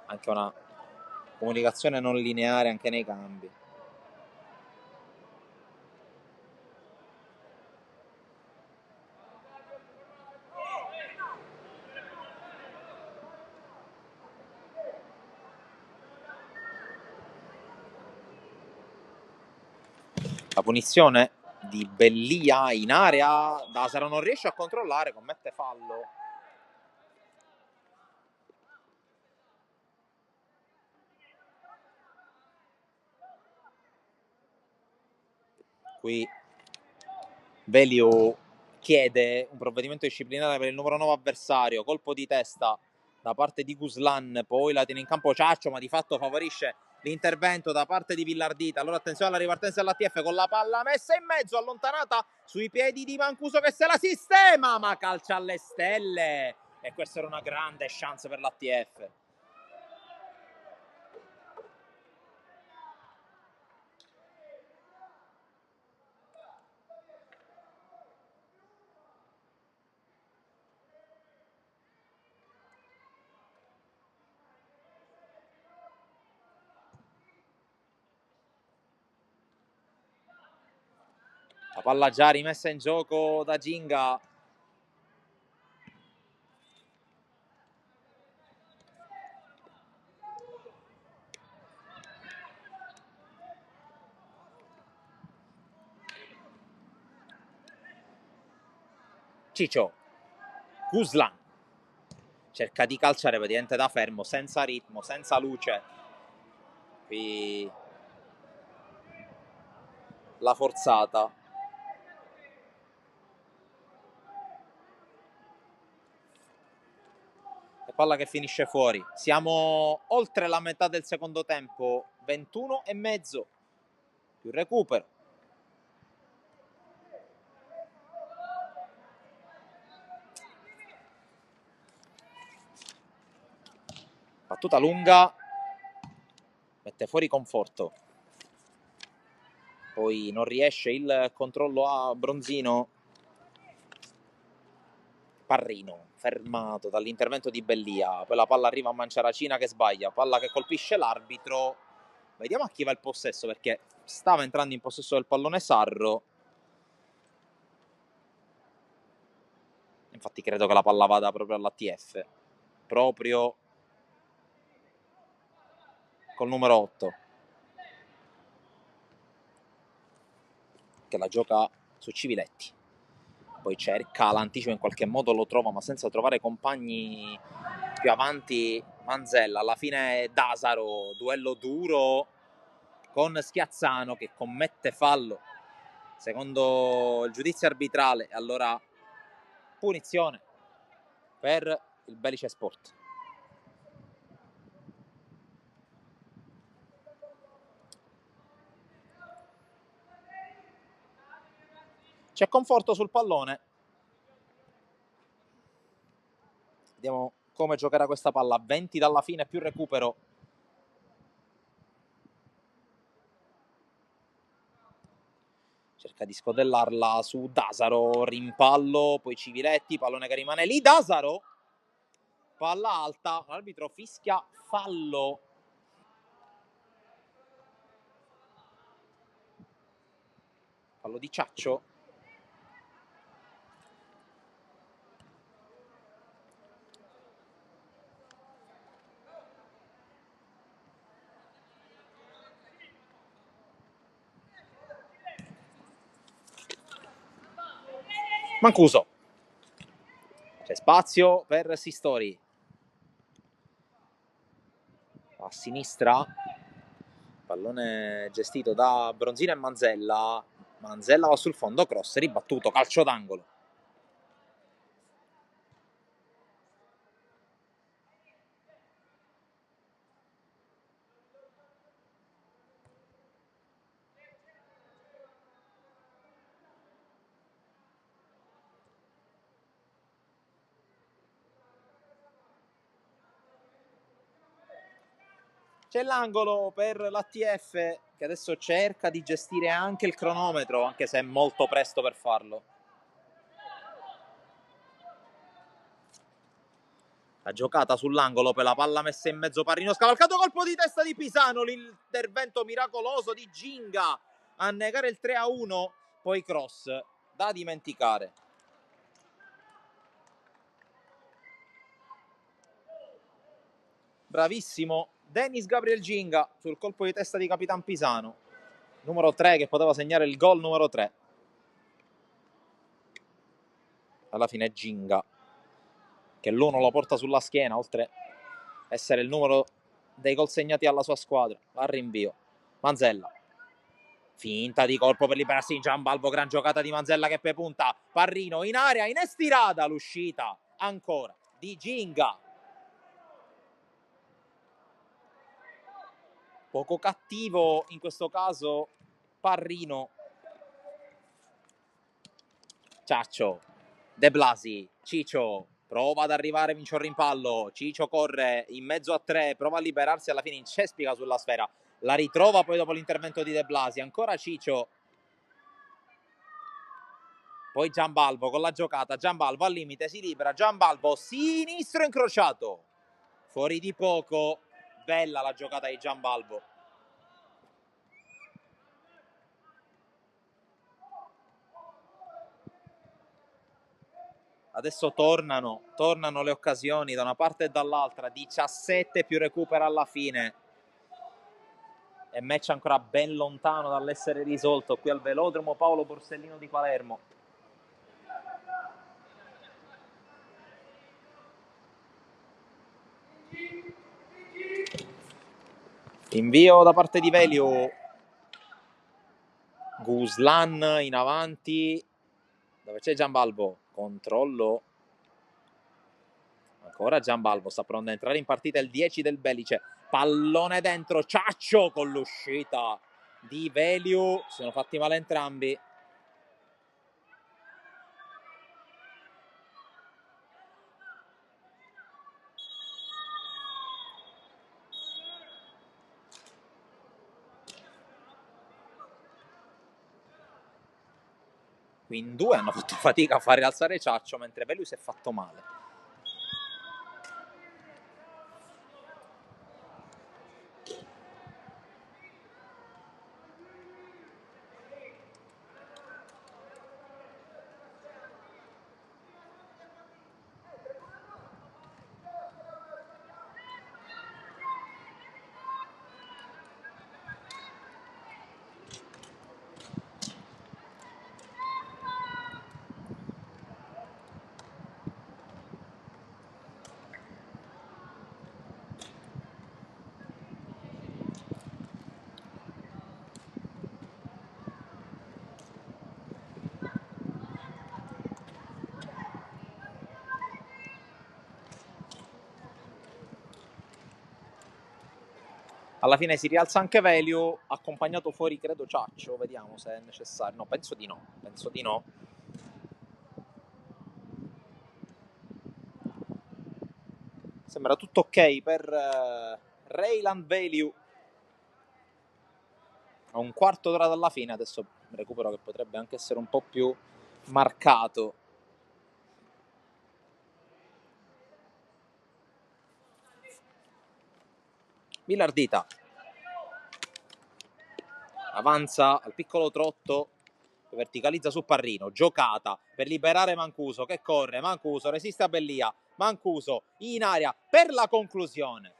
Anche una comunicazione non lineare anche nei cambi. La punizione di Bellia in area, Dasaro non riesce a controllare, commette fallo. Qui Velio chiede un provvedimento disciplinare per il numero 9 avversario, colpo di testa da parte di Guslan, poi la tiene in campo Ciaccio, ma di fatto favorisce l'intervento da parte di Villardita. Allora attenzione alla ripartenza dell'ATF con la palla messa in mezzo, allontanata sui piedi di Mancuso che se la sistema, ma calcia alle stelle. E questa era una grande chance per l'ATF. La palla già rimessa in gioco da Ginga. Ciccio, Guslan cerca di calciare praticamente da fermo, senza ritmo, senza luce. Qui la forzata. E palla che finisce fuori. Siamo oltre la metà del secondo tempo, 21,5 più recupero. Battuta lunga, mette fuori Conforto, poi non riesce il controllo a Bronzino. Parrino fermato dall'intervento di Bellia, poi la palla arriva a Manciaracina che sbaglia, palla che colpisce l'arbitro. Vediamo a chi va il possesso, perché stava entrando in possesso del pallone Sarro. Infatti credo che la palla vada proprio all'ATF, proprio col numero 8, che la gioca su Civiletti. Poi cerca l'anticipo, in qualche modo lo trova, ma senza trovare compagni più avanti. Manzella, alla fine Dasaro, duello duro con Schiazzano che commette fallo secondo il giudizio arbitrale, e allora punizione per il Belice Sport. C'è Conforto sul pallone. Vediamo come giocherà questa palla. 20 dalla fine più recupero. Cerca di scodellarla su Dasaro, rimpallo, poi Civiletti, pallone che rimane lì, Dasaro, palla alta, l'arbitro fischia fallo. Fallo di Ciaccio. Mancuso. C'è spazio per Sistori. A sinistra. Pallone gestito da Bronzino e Manzella. Manzella va sul fondo, cross, ribattuto, calcio d'angolo. C'è l'angolo per l'ATF che adesso cerca di gestire anche il cronometro, anche se è molto presto per farlo. La giocata sull'angolo per la palla messa in mezzo, Parrino scavalcato, colpo di testa di Pisano, l'intervento miracoloso di Ginga a negare il 3-1, poi cross da dimenticare. Bravissimo Dennis Gabriel Ginga sul colpo di testa di Capitan Pisano, numero 3, che poteva segnare il gol numero 3. Alla fine Ginga, che l'1 lo porta sulla schiena, oltre a essere il numero dei gol segnati alla sua squadra. Al rinvio Manzella, finta di colpo per liberarsi in Giambalvo, gran giocata di Manzella che poi punta, Parrino in area, in estirata, l'uscita ancora di Ginga. Poco cattivo in questo caso Parrino. Ciaccio, De Blasi, Ciccio prova ad arrivare, vince un rimpallo, Ciccio corre in mezzo a 3, prova a liberarsi, alla fine incespica sulla sfera, la ritrova poi dopo l'intervento di De Blasi, ancora Ciccio, poi Giambalvo con la giocata, Giambalvo al limite, si libera, Giambalvo sinistro incrociato, fuori di poco, bella la giocata di Giambalvo. Adesso tornano le occasioni da una parte e dall'altra, 17 più recupera alla fine. E match ancora ben lontano dall'essere risolto qui al velodromo Paolo Borsellino di Palermo. Invio da parte di Velio. Guslan in avanti, dove c'è Giambalvo, controllo, ancora Giambalvo, sta provando ad entrare in partita il 10 del Belice, pallone dentro, Ciaccio con l'uscita di Veliu, si sono fatti male entrambi. Qui in due hanno fatto fatica a fare alzare Ciaccio, mentre Veliu si è fatto male. Alla fine si rialza anche Veliu, accompagnato fuori credo Ciaccio, vediamo se è necessario. No, penso di no, penso di no. Sembra tutto ok per Raylan Veliu. A un quarto d'ora dalla fine, adesso recupero che potrebbe anche essere un po' più marcato. Vilardita avanza al piccolo trotto, verticalizza su Parrino, giocata per liberare Mancuso che corre, Mancuso resiste a Bellia, Mancuso in aria per la conclusione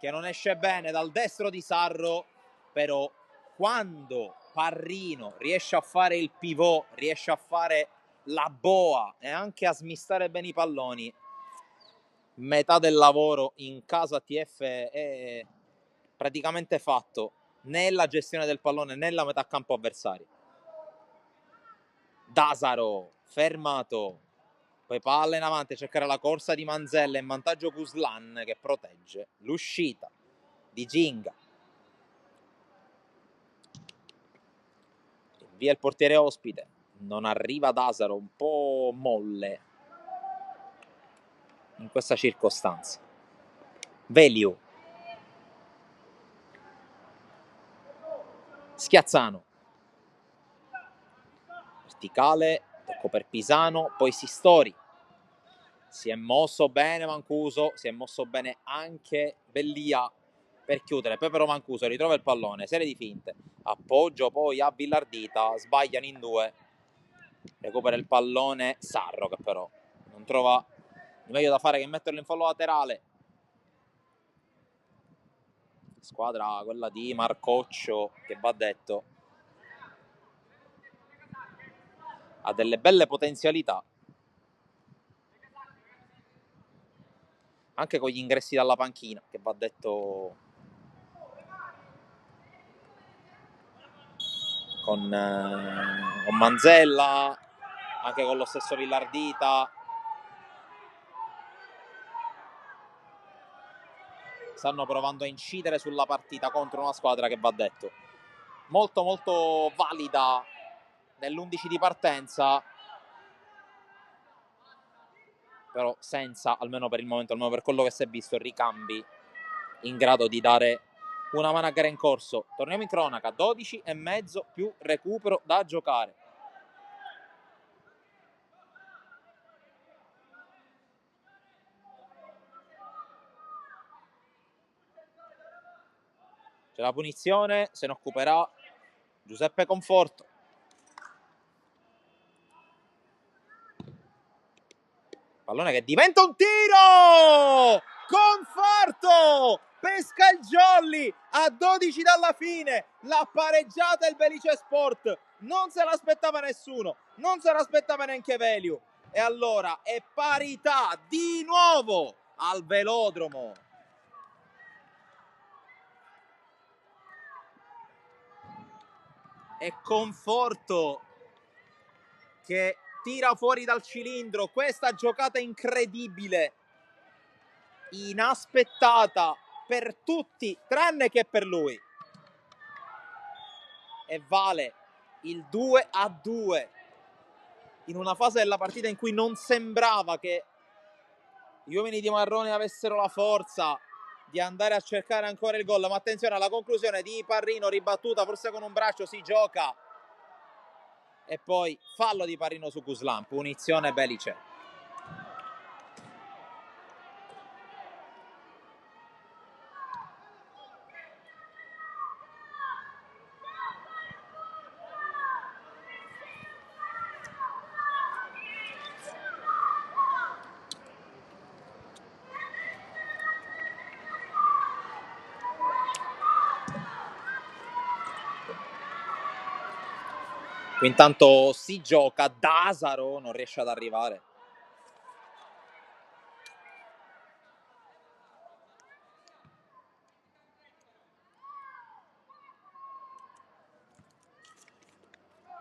che non esce bene dal destro di Sarro, però quando Parrino riesce a fare il pivot, riesce a fare la boa e anche a smistare bene i palloni, metà del lavoro in caso ATF è praticamente fatto nella gestione del pallone, nella metà campo avversario. Dasaro fermato, poi palla in avanti a cercare la corsa di Manzella, in vantaggio Guslan che protegge l'uscita di Ginga, via il portiere ospite, non arriva Dasaro, un po' molle in questa circostanza. Veliu, Schiazzano, verticale, tocco per Pisano, poi Sistori, si è mosso bene Mancuso, si è mosso bene anche Bellia per chiudere, poi però Mancuso ritrova il pallone, serie di finte, appoggio poi a Vilardita, sbagliano in due, recupera il pallone Sarro che però non trova il meglio da fare che metterlo in fallo laterale. Squadra quella di Marcoccio che va detto ha delle belle potenzialità anche con gli ingressi dalla panchina che va detto, con Manzella, anche con lo stesso Villardita. Stanno provando a incidere sulla partita contro una squadra che va detto molto molto valida nell'11 di partenza, però senza, almeno per il momento, almeno per quello che si è visto, ricambi in grado di dare una mano a gara in corso. Torniamo in cronaca, 12,5 più recupero da giocare. C'è la punizione, se ne occuperà Giuseppe Conforto. Pallone che diventa un tiro! Conforto! Pesca il jolly a 12 dalla fine. L'ha pareggiata il Belice Sport. Non se l'aspettava nessuno. Non se l'aspettava neanche Veliu. E allora è parità di nuovo al velodromo. e Conforto che tira fuori dal cilindro questa giocata incredibile, inaspettata per tutti tranne che per lui, e vale il 2-2 in una fase della partita in cui non sembrava che gli uomini di Marrone avessero la forza di andare a cercare ancora il gol. Ma attenzione alla conclusione di Parrino, ribattuta forse con un braccio, si gioca, e poi fallo di Parrino su Cuslan, punizione Belice. Qui intanto si gioca, Dasaro non riesce ad arrivare.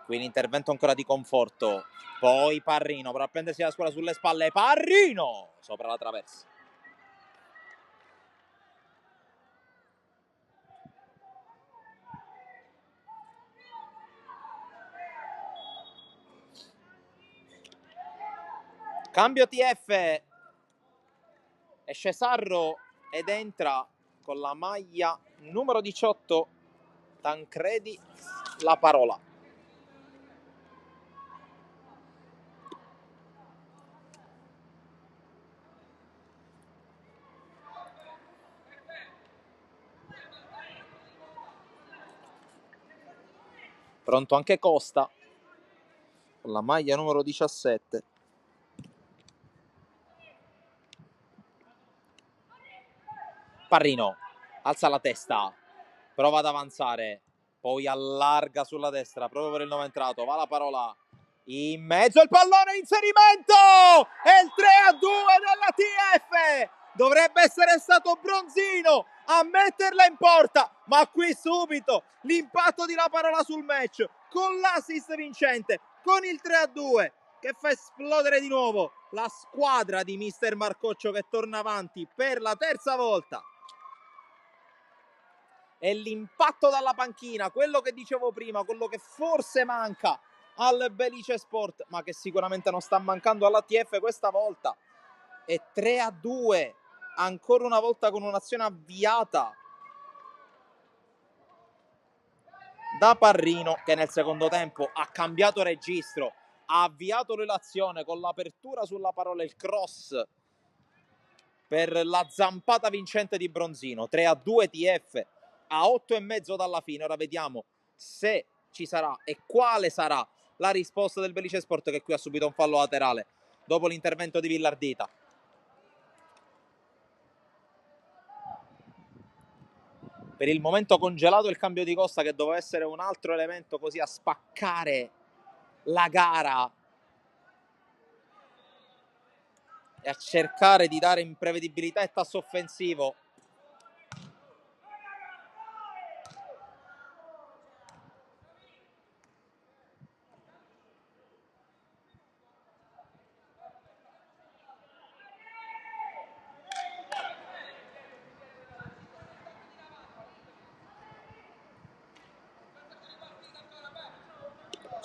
Qui l'intervento ancora di Conforto, poi Parrino per prendersi la squadra sulle spalle, Parrino sopra la traversa. Cambio TF, esce Sarro ed entra con la maglia numero 18 Tancredi La Parola. Pronto anche Costa con la maglia numero 17. Parrino alza la testa, prova ad avanzare, poi allarga sulla destra proprio per il nuovo entrato, va La Parola in mezzo, il pallone, inserimento e il 3-2 della TF. Dovrebbe essere stato Bronzino a metterla in porta, ma qui subito l'impatto di La Parola sul match con l'assist vincente, con il 3-2 che fa esplodere di nuovo la squadra di mister Marcoccio, che torna avanti per la terza volta. E l'impatto dalla panchina, quello che dicevo prima, quello che forse manca al Belice Sport, ma che sicuramente non sta mancando alla TF questa volta. E 3-2, ancora una volta con un'azione avviata da Parrino, che nel secondo tempo ha cambiato registro, ha avviato l'azione con l'apertura sulla Parola, il cross per la zampata vincente di Bronzino. 3-2 TF a 8,5 dalla fine. Ora vediamo se ci sarà e quale sarà la risposta del Belice Sport, che qui ha subito un fallo laterale dopo l'intervento di Villardita. Per il momento congelato il cambio di Costa, che doveva essere un altro elemento così a spaccare la gara e a cercare di dare imprevedibilità e tasso offensivo.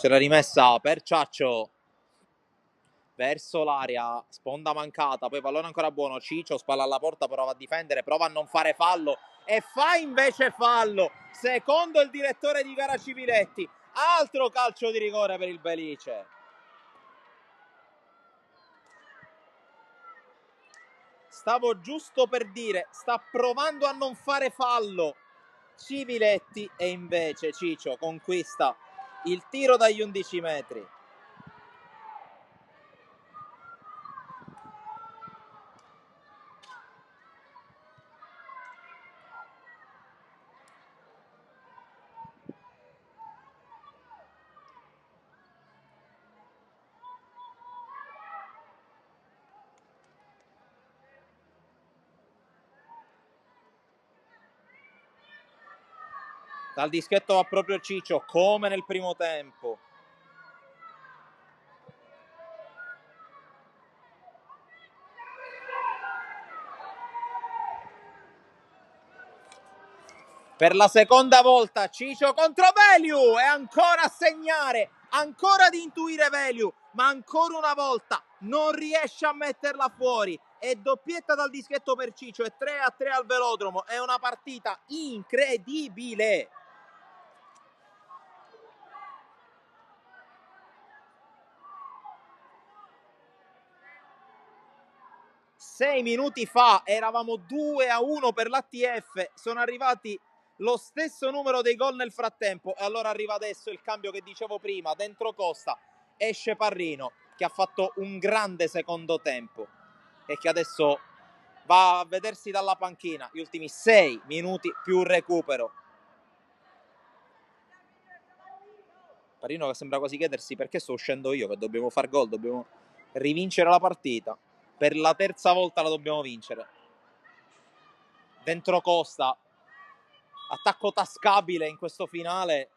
C'era rimessa per Ciaccio verso l'area, sponda mancata, poi pallone ancora buono, Ciccio spalla alla porta, prova a difendere, prova a non fare fallo e fa invece fallo, secondo il direttore di gara Civiletti. Altro calcio di rigore per il Belice. Stavo giusto per dire, sta provando a non fare fallo Civiletti, e invece Ciccio conquista il tiro dagli 11 metri. Dal dischetto va proprio Ciccio, come nel primo tempo. Per la seconda volta Ciccio contro Veliu e ancora a segnare, ancora ad intuire Veliu, ma ancora una volta non riesce a metterla fuori. È doppietta dal dischetto per Ciccio, è 3-3 al velodromo, è una partita incredibile. Sei minuti fa eravamo 2-1 per l'ATF, sono arrivati lo stesso numero dei gol nel frattempo e allora arriva adesso il cambio che dicevo prima, dentro Costa esce Parrino che ha fatto un grande secondo tempo e che adesso va a vedersi dalla panchina gli ultimi 6 minuti più recupero. Parrino che sembra quasi chiedersi perché sto uscendo io, che dobbiamo far gol, dobbiamo rivincere la partita, per la terza volta la dobbiamo vincere. Dentro Costa, attacco tascabile in questo finale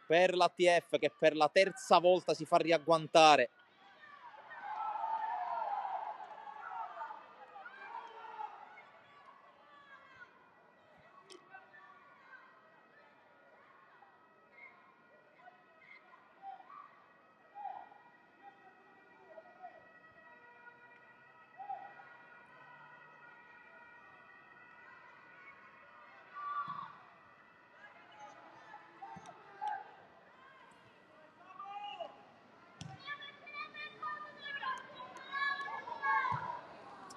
per l'ATF che per la terza volta si fa riagguantare.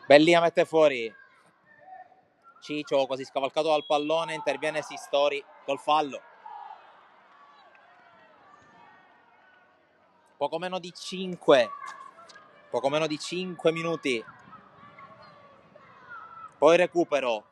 Bellia mette fuori Ciccio, quasi scavalcato dal pallone, interviene Sistori col fallo. Poco meno di 5 minuti. Poi recupero.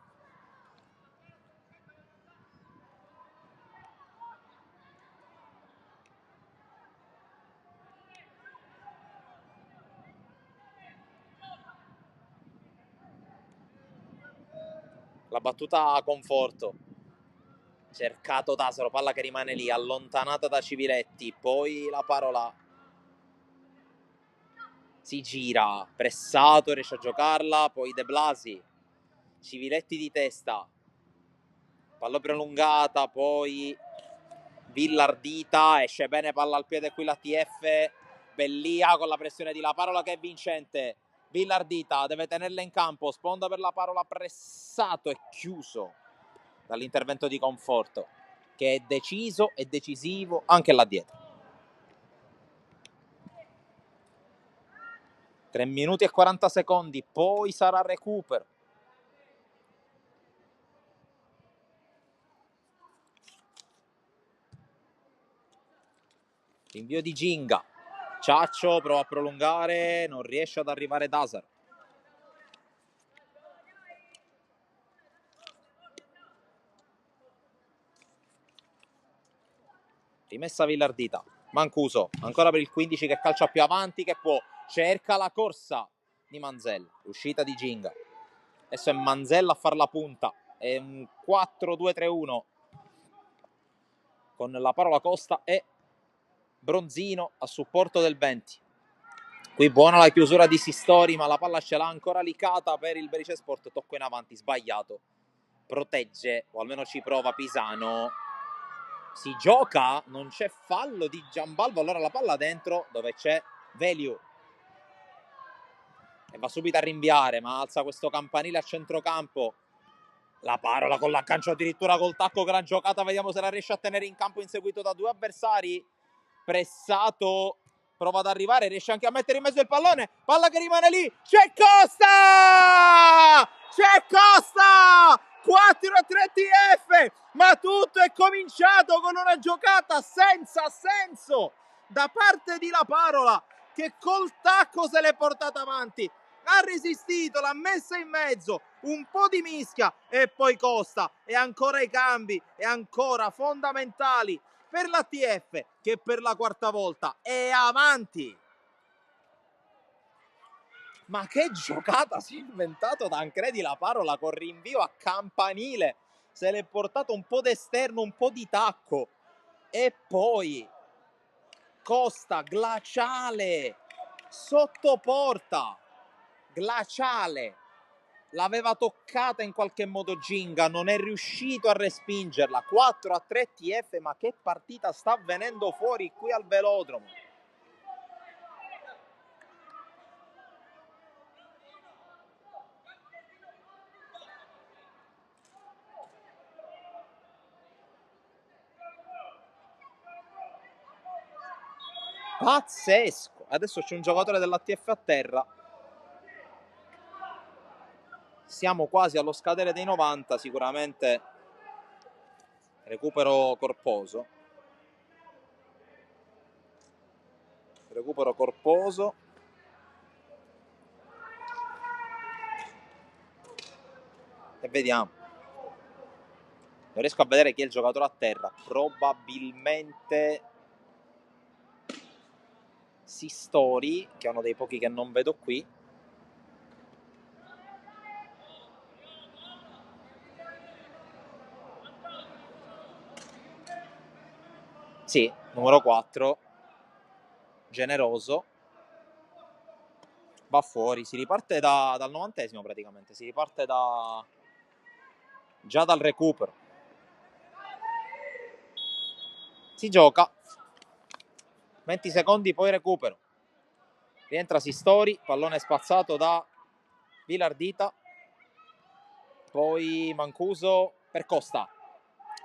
La battuta a conforto. Cercato Tasaro, palla che rimane lì, allontanata da Civiletti. Poi la parola si gira, pressato, riesce a giocarla. Poi De Blasi, Civiletti di testa, palla prolungata, poi Villardita, esce bene palla al piede qui l'ATF. Bellia con la pressione di La Parola che è vincente. Villardita deve tenerla in campo, sponda per La Parola, pressato e chiuso dall'intervento di Conforto che è deciso e decisivo anche là dietro. 3 minuti e 40 secondi, poi sarà recupero. Invio di Ginga. Ciaccio prova a prolungare, non riesce ad arrivare Dasar. Rimessa Villardita. Mancuso, ancora per il 15 che calcia più avanti che può. Cerca la corsa di Manzella. Uscita di Ginga. Adesso è Manzella a far la punta. È un 4-2-3-1 con La Parola Costa e Bronzino a supporto del 20. Qui buona la chiusura di Sistori, ma la palla ce l'ha ancora Licata per il Berice Sport. Tocco in avanti, sbagliato. Protegge, o almeno ci prova Pisano. Si gioca, non c'è fallo di Giambalvo, allora la palla dentro dove c'è Veliu. E va subito a rinviare, ma alza questo campanile a centrocampo. La Parola con l'aggancio addirittura col tacco, gran giocata, vediamo se la riesce a tenere in campo inseguito da due avversari. Pressato, prova ad arrivare, riesce anche a mettere in mezzo il pallone, palla che rimane lì, c'è Costa! C'è Costa! 4-3 TF, ma tutto è cominciato con una giocata senza senso da parte di La Parola che col tacco se l'è portata avanti, ha resistito, l'ha messa in mezzo, un po' di mischia e poi Costa e ancora i cambi e ancora fondamentali per l'ATF che per la quarta volta è avanti. Ma che giocata si è inventato Tancredi La Parola con rinvio a campanile se l'è portato un po' d'esterno, un po' di tacco, e poi Costa, glaciale, sotto porta, glaciale, l'aveva toccata in qualche modo Ginga, non è riuscito a respingerla. 4-3 TF, ma che partita sta venendo fuori qui al velodromo. Pazzesco. Adesso c'è un giocatore dell'ATF a terra. Siamo quasi allo scadere dei 90, sicuramente recupero corposo. Recupero corposo. E vediamo. Non riesco a vedere chi è il giocatore a terra. Probabilmente Sistori, che è uno dei pochi che non vedo qui. Sì, numero 4. Generoso. Va fuori. Si riparte dal 90esimo praticamente. Si riparte già dal recupero. Si gioca. 20 secondi, poi recupero. Rientra Sistori, pallone spazzato da Vilardita, poi Mancuso per Costa,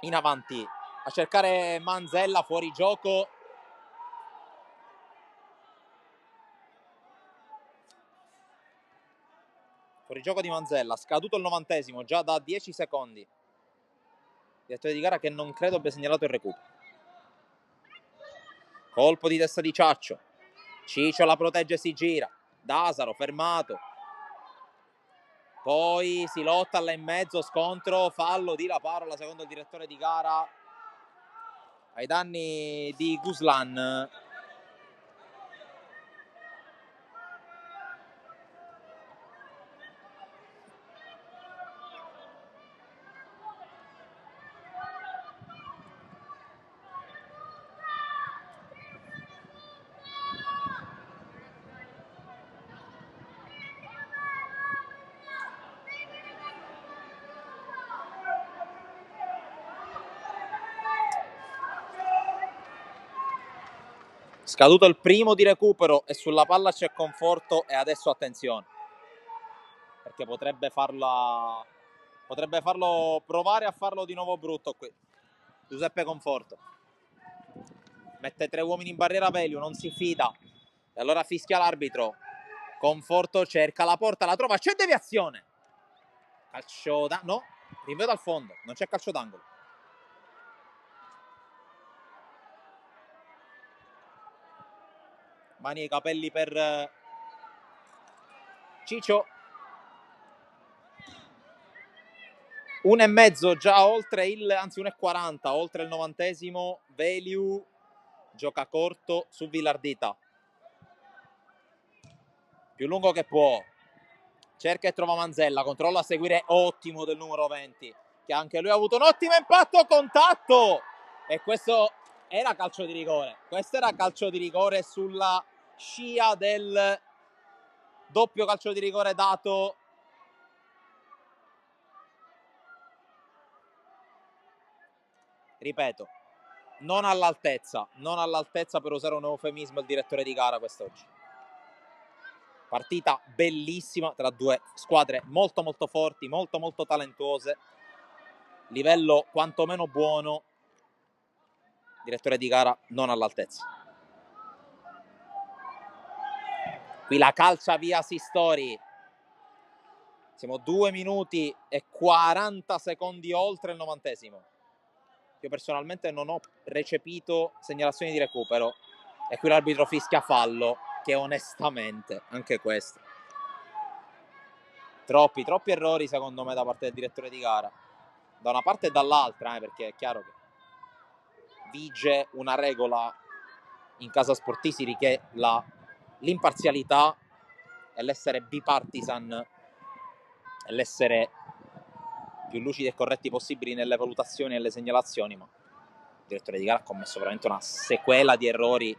in avanti a cercare Manzella, fuori gioco. Fuori gioco di Manzella, scaduto il 90esimo, già da 10 secondi. Direttore di gara che non credo abbia segnalato il recupero. Colpo di testa di Ciaccio. Ciccio la protegge e si gira. Dasaro fermato. Poi si lotta là in mezzo, scontro, fallo di La Parola, secondo il direttore di gara, ai danni di Guslan. Scaduto il primo di recupero e sulla palla c'è Conforto, e adesso attenzione, perché potrebbe farlo provare a farlo di nuovo brutto qui. Giuseppe Conforto mette 3 uomini in barriera, Velio non si fida e allora fischia l'arbitro. Conforto cerca la porta, la trova, c'è deviazione, calcio da... no, rinvio dal fondo, non c'è calcio d'angolo. Mani ai capelli per Ciccio. 1,5 già oltre anzi 1,40 oltre il 90esimo. Veliu gioca corto su Vilardita, più lungo che può, cerca e trova Manzella, controlla a seguire ottimo del numero 20, che anche lui ha avuto un ottimo impatto, contatto, e questo era calcio di rigore. Questo era calcio di rigore sulla scia del doppio calcio di rigore dato ripeto, non all'altezza per usare un eufemismo il direttore di gara quest'oggi. Partita bellissima tra due squadre molto molto forti, molto molto talentuose, livello quantomeno buono, direttore di gara non all'altezza. Qui la calcia via Sistori, siamo 2 minuti e 40 secondi oltre il 90esimo. Io personalmente non ho recepito segnalazioni di recupero e qui l'arbitro fischia fallo, che onestamente, anche questo, troppi errori secondo me da parte del direttore di gara, da una parte e dall'altra, perché è chiaro che vige una regola in casa Sportisiri, che è l'imparzialità e l'essere bipartisan e l'essere più lucidi e corretti possibili nelle valutazioni e nelle segnalazioni, ma il direttore di gara ha commesso veramente una sequela di errori,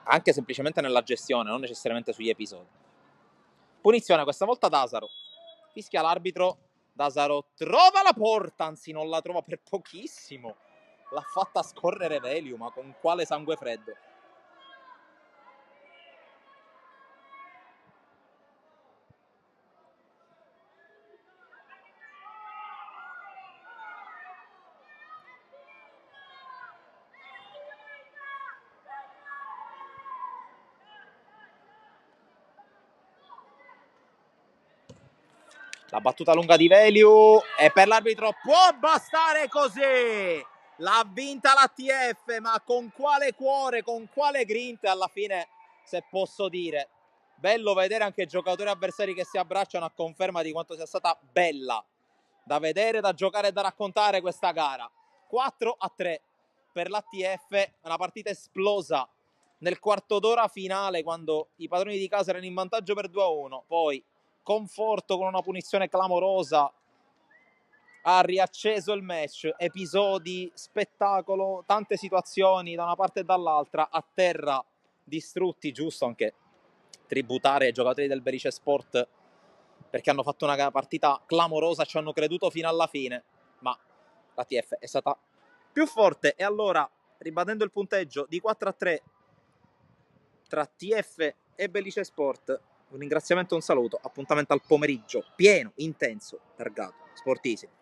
anche semplicemente nella gestione, non necessariamente sugli episodi. Punizione questa volta Dasaro, fischia l'arbitro, Dasaro trova la porta, anzi non la trova per pochissimo, l'ha fatta scorrere Veliu, ma con quale sangue freddo. La battuta lunga di Veliu e per l'arbitro può bastare così. L'ha vinta l'ATF, ma con quale cuore, con quale grinta alla fine, se posso dire. Bello vedere anche giocatori avversari che si abbracciano a conferma di quanto sia stata bella da vedere, da giocare e da raccontare questa gara. 4-3 per l'ATF, una partita esplosa nel quarto d'ora finale quando i padroni di casa erano in vantaggio per 2-1, poi Conforto con una punizione clamorosa ha riacceso il match, episodi, spettacolo, tante situazioni da una parte e dall'altra, a terra distrutti, giusto anche tributare ai giocatori del Berice Sport perché hanno fatto una partita clamorosa, ci hanno creduto fino alla fine, ma la TF è stata più forte e allora, ribadendo il punteggio di 4-3 tra TF e Belice Sport, un ringraziamento e un saluto, appuntamento al pomeriggio pieno, intenso, targato, sportissimo.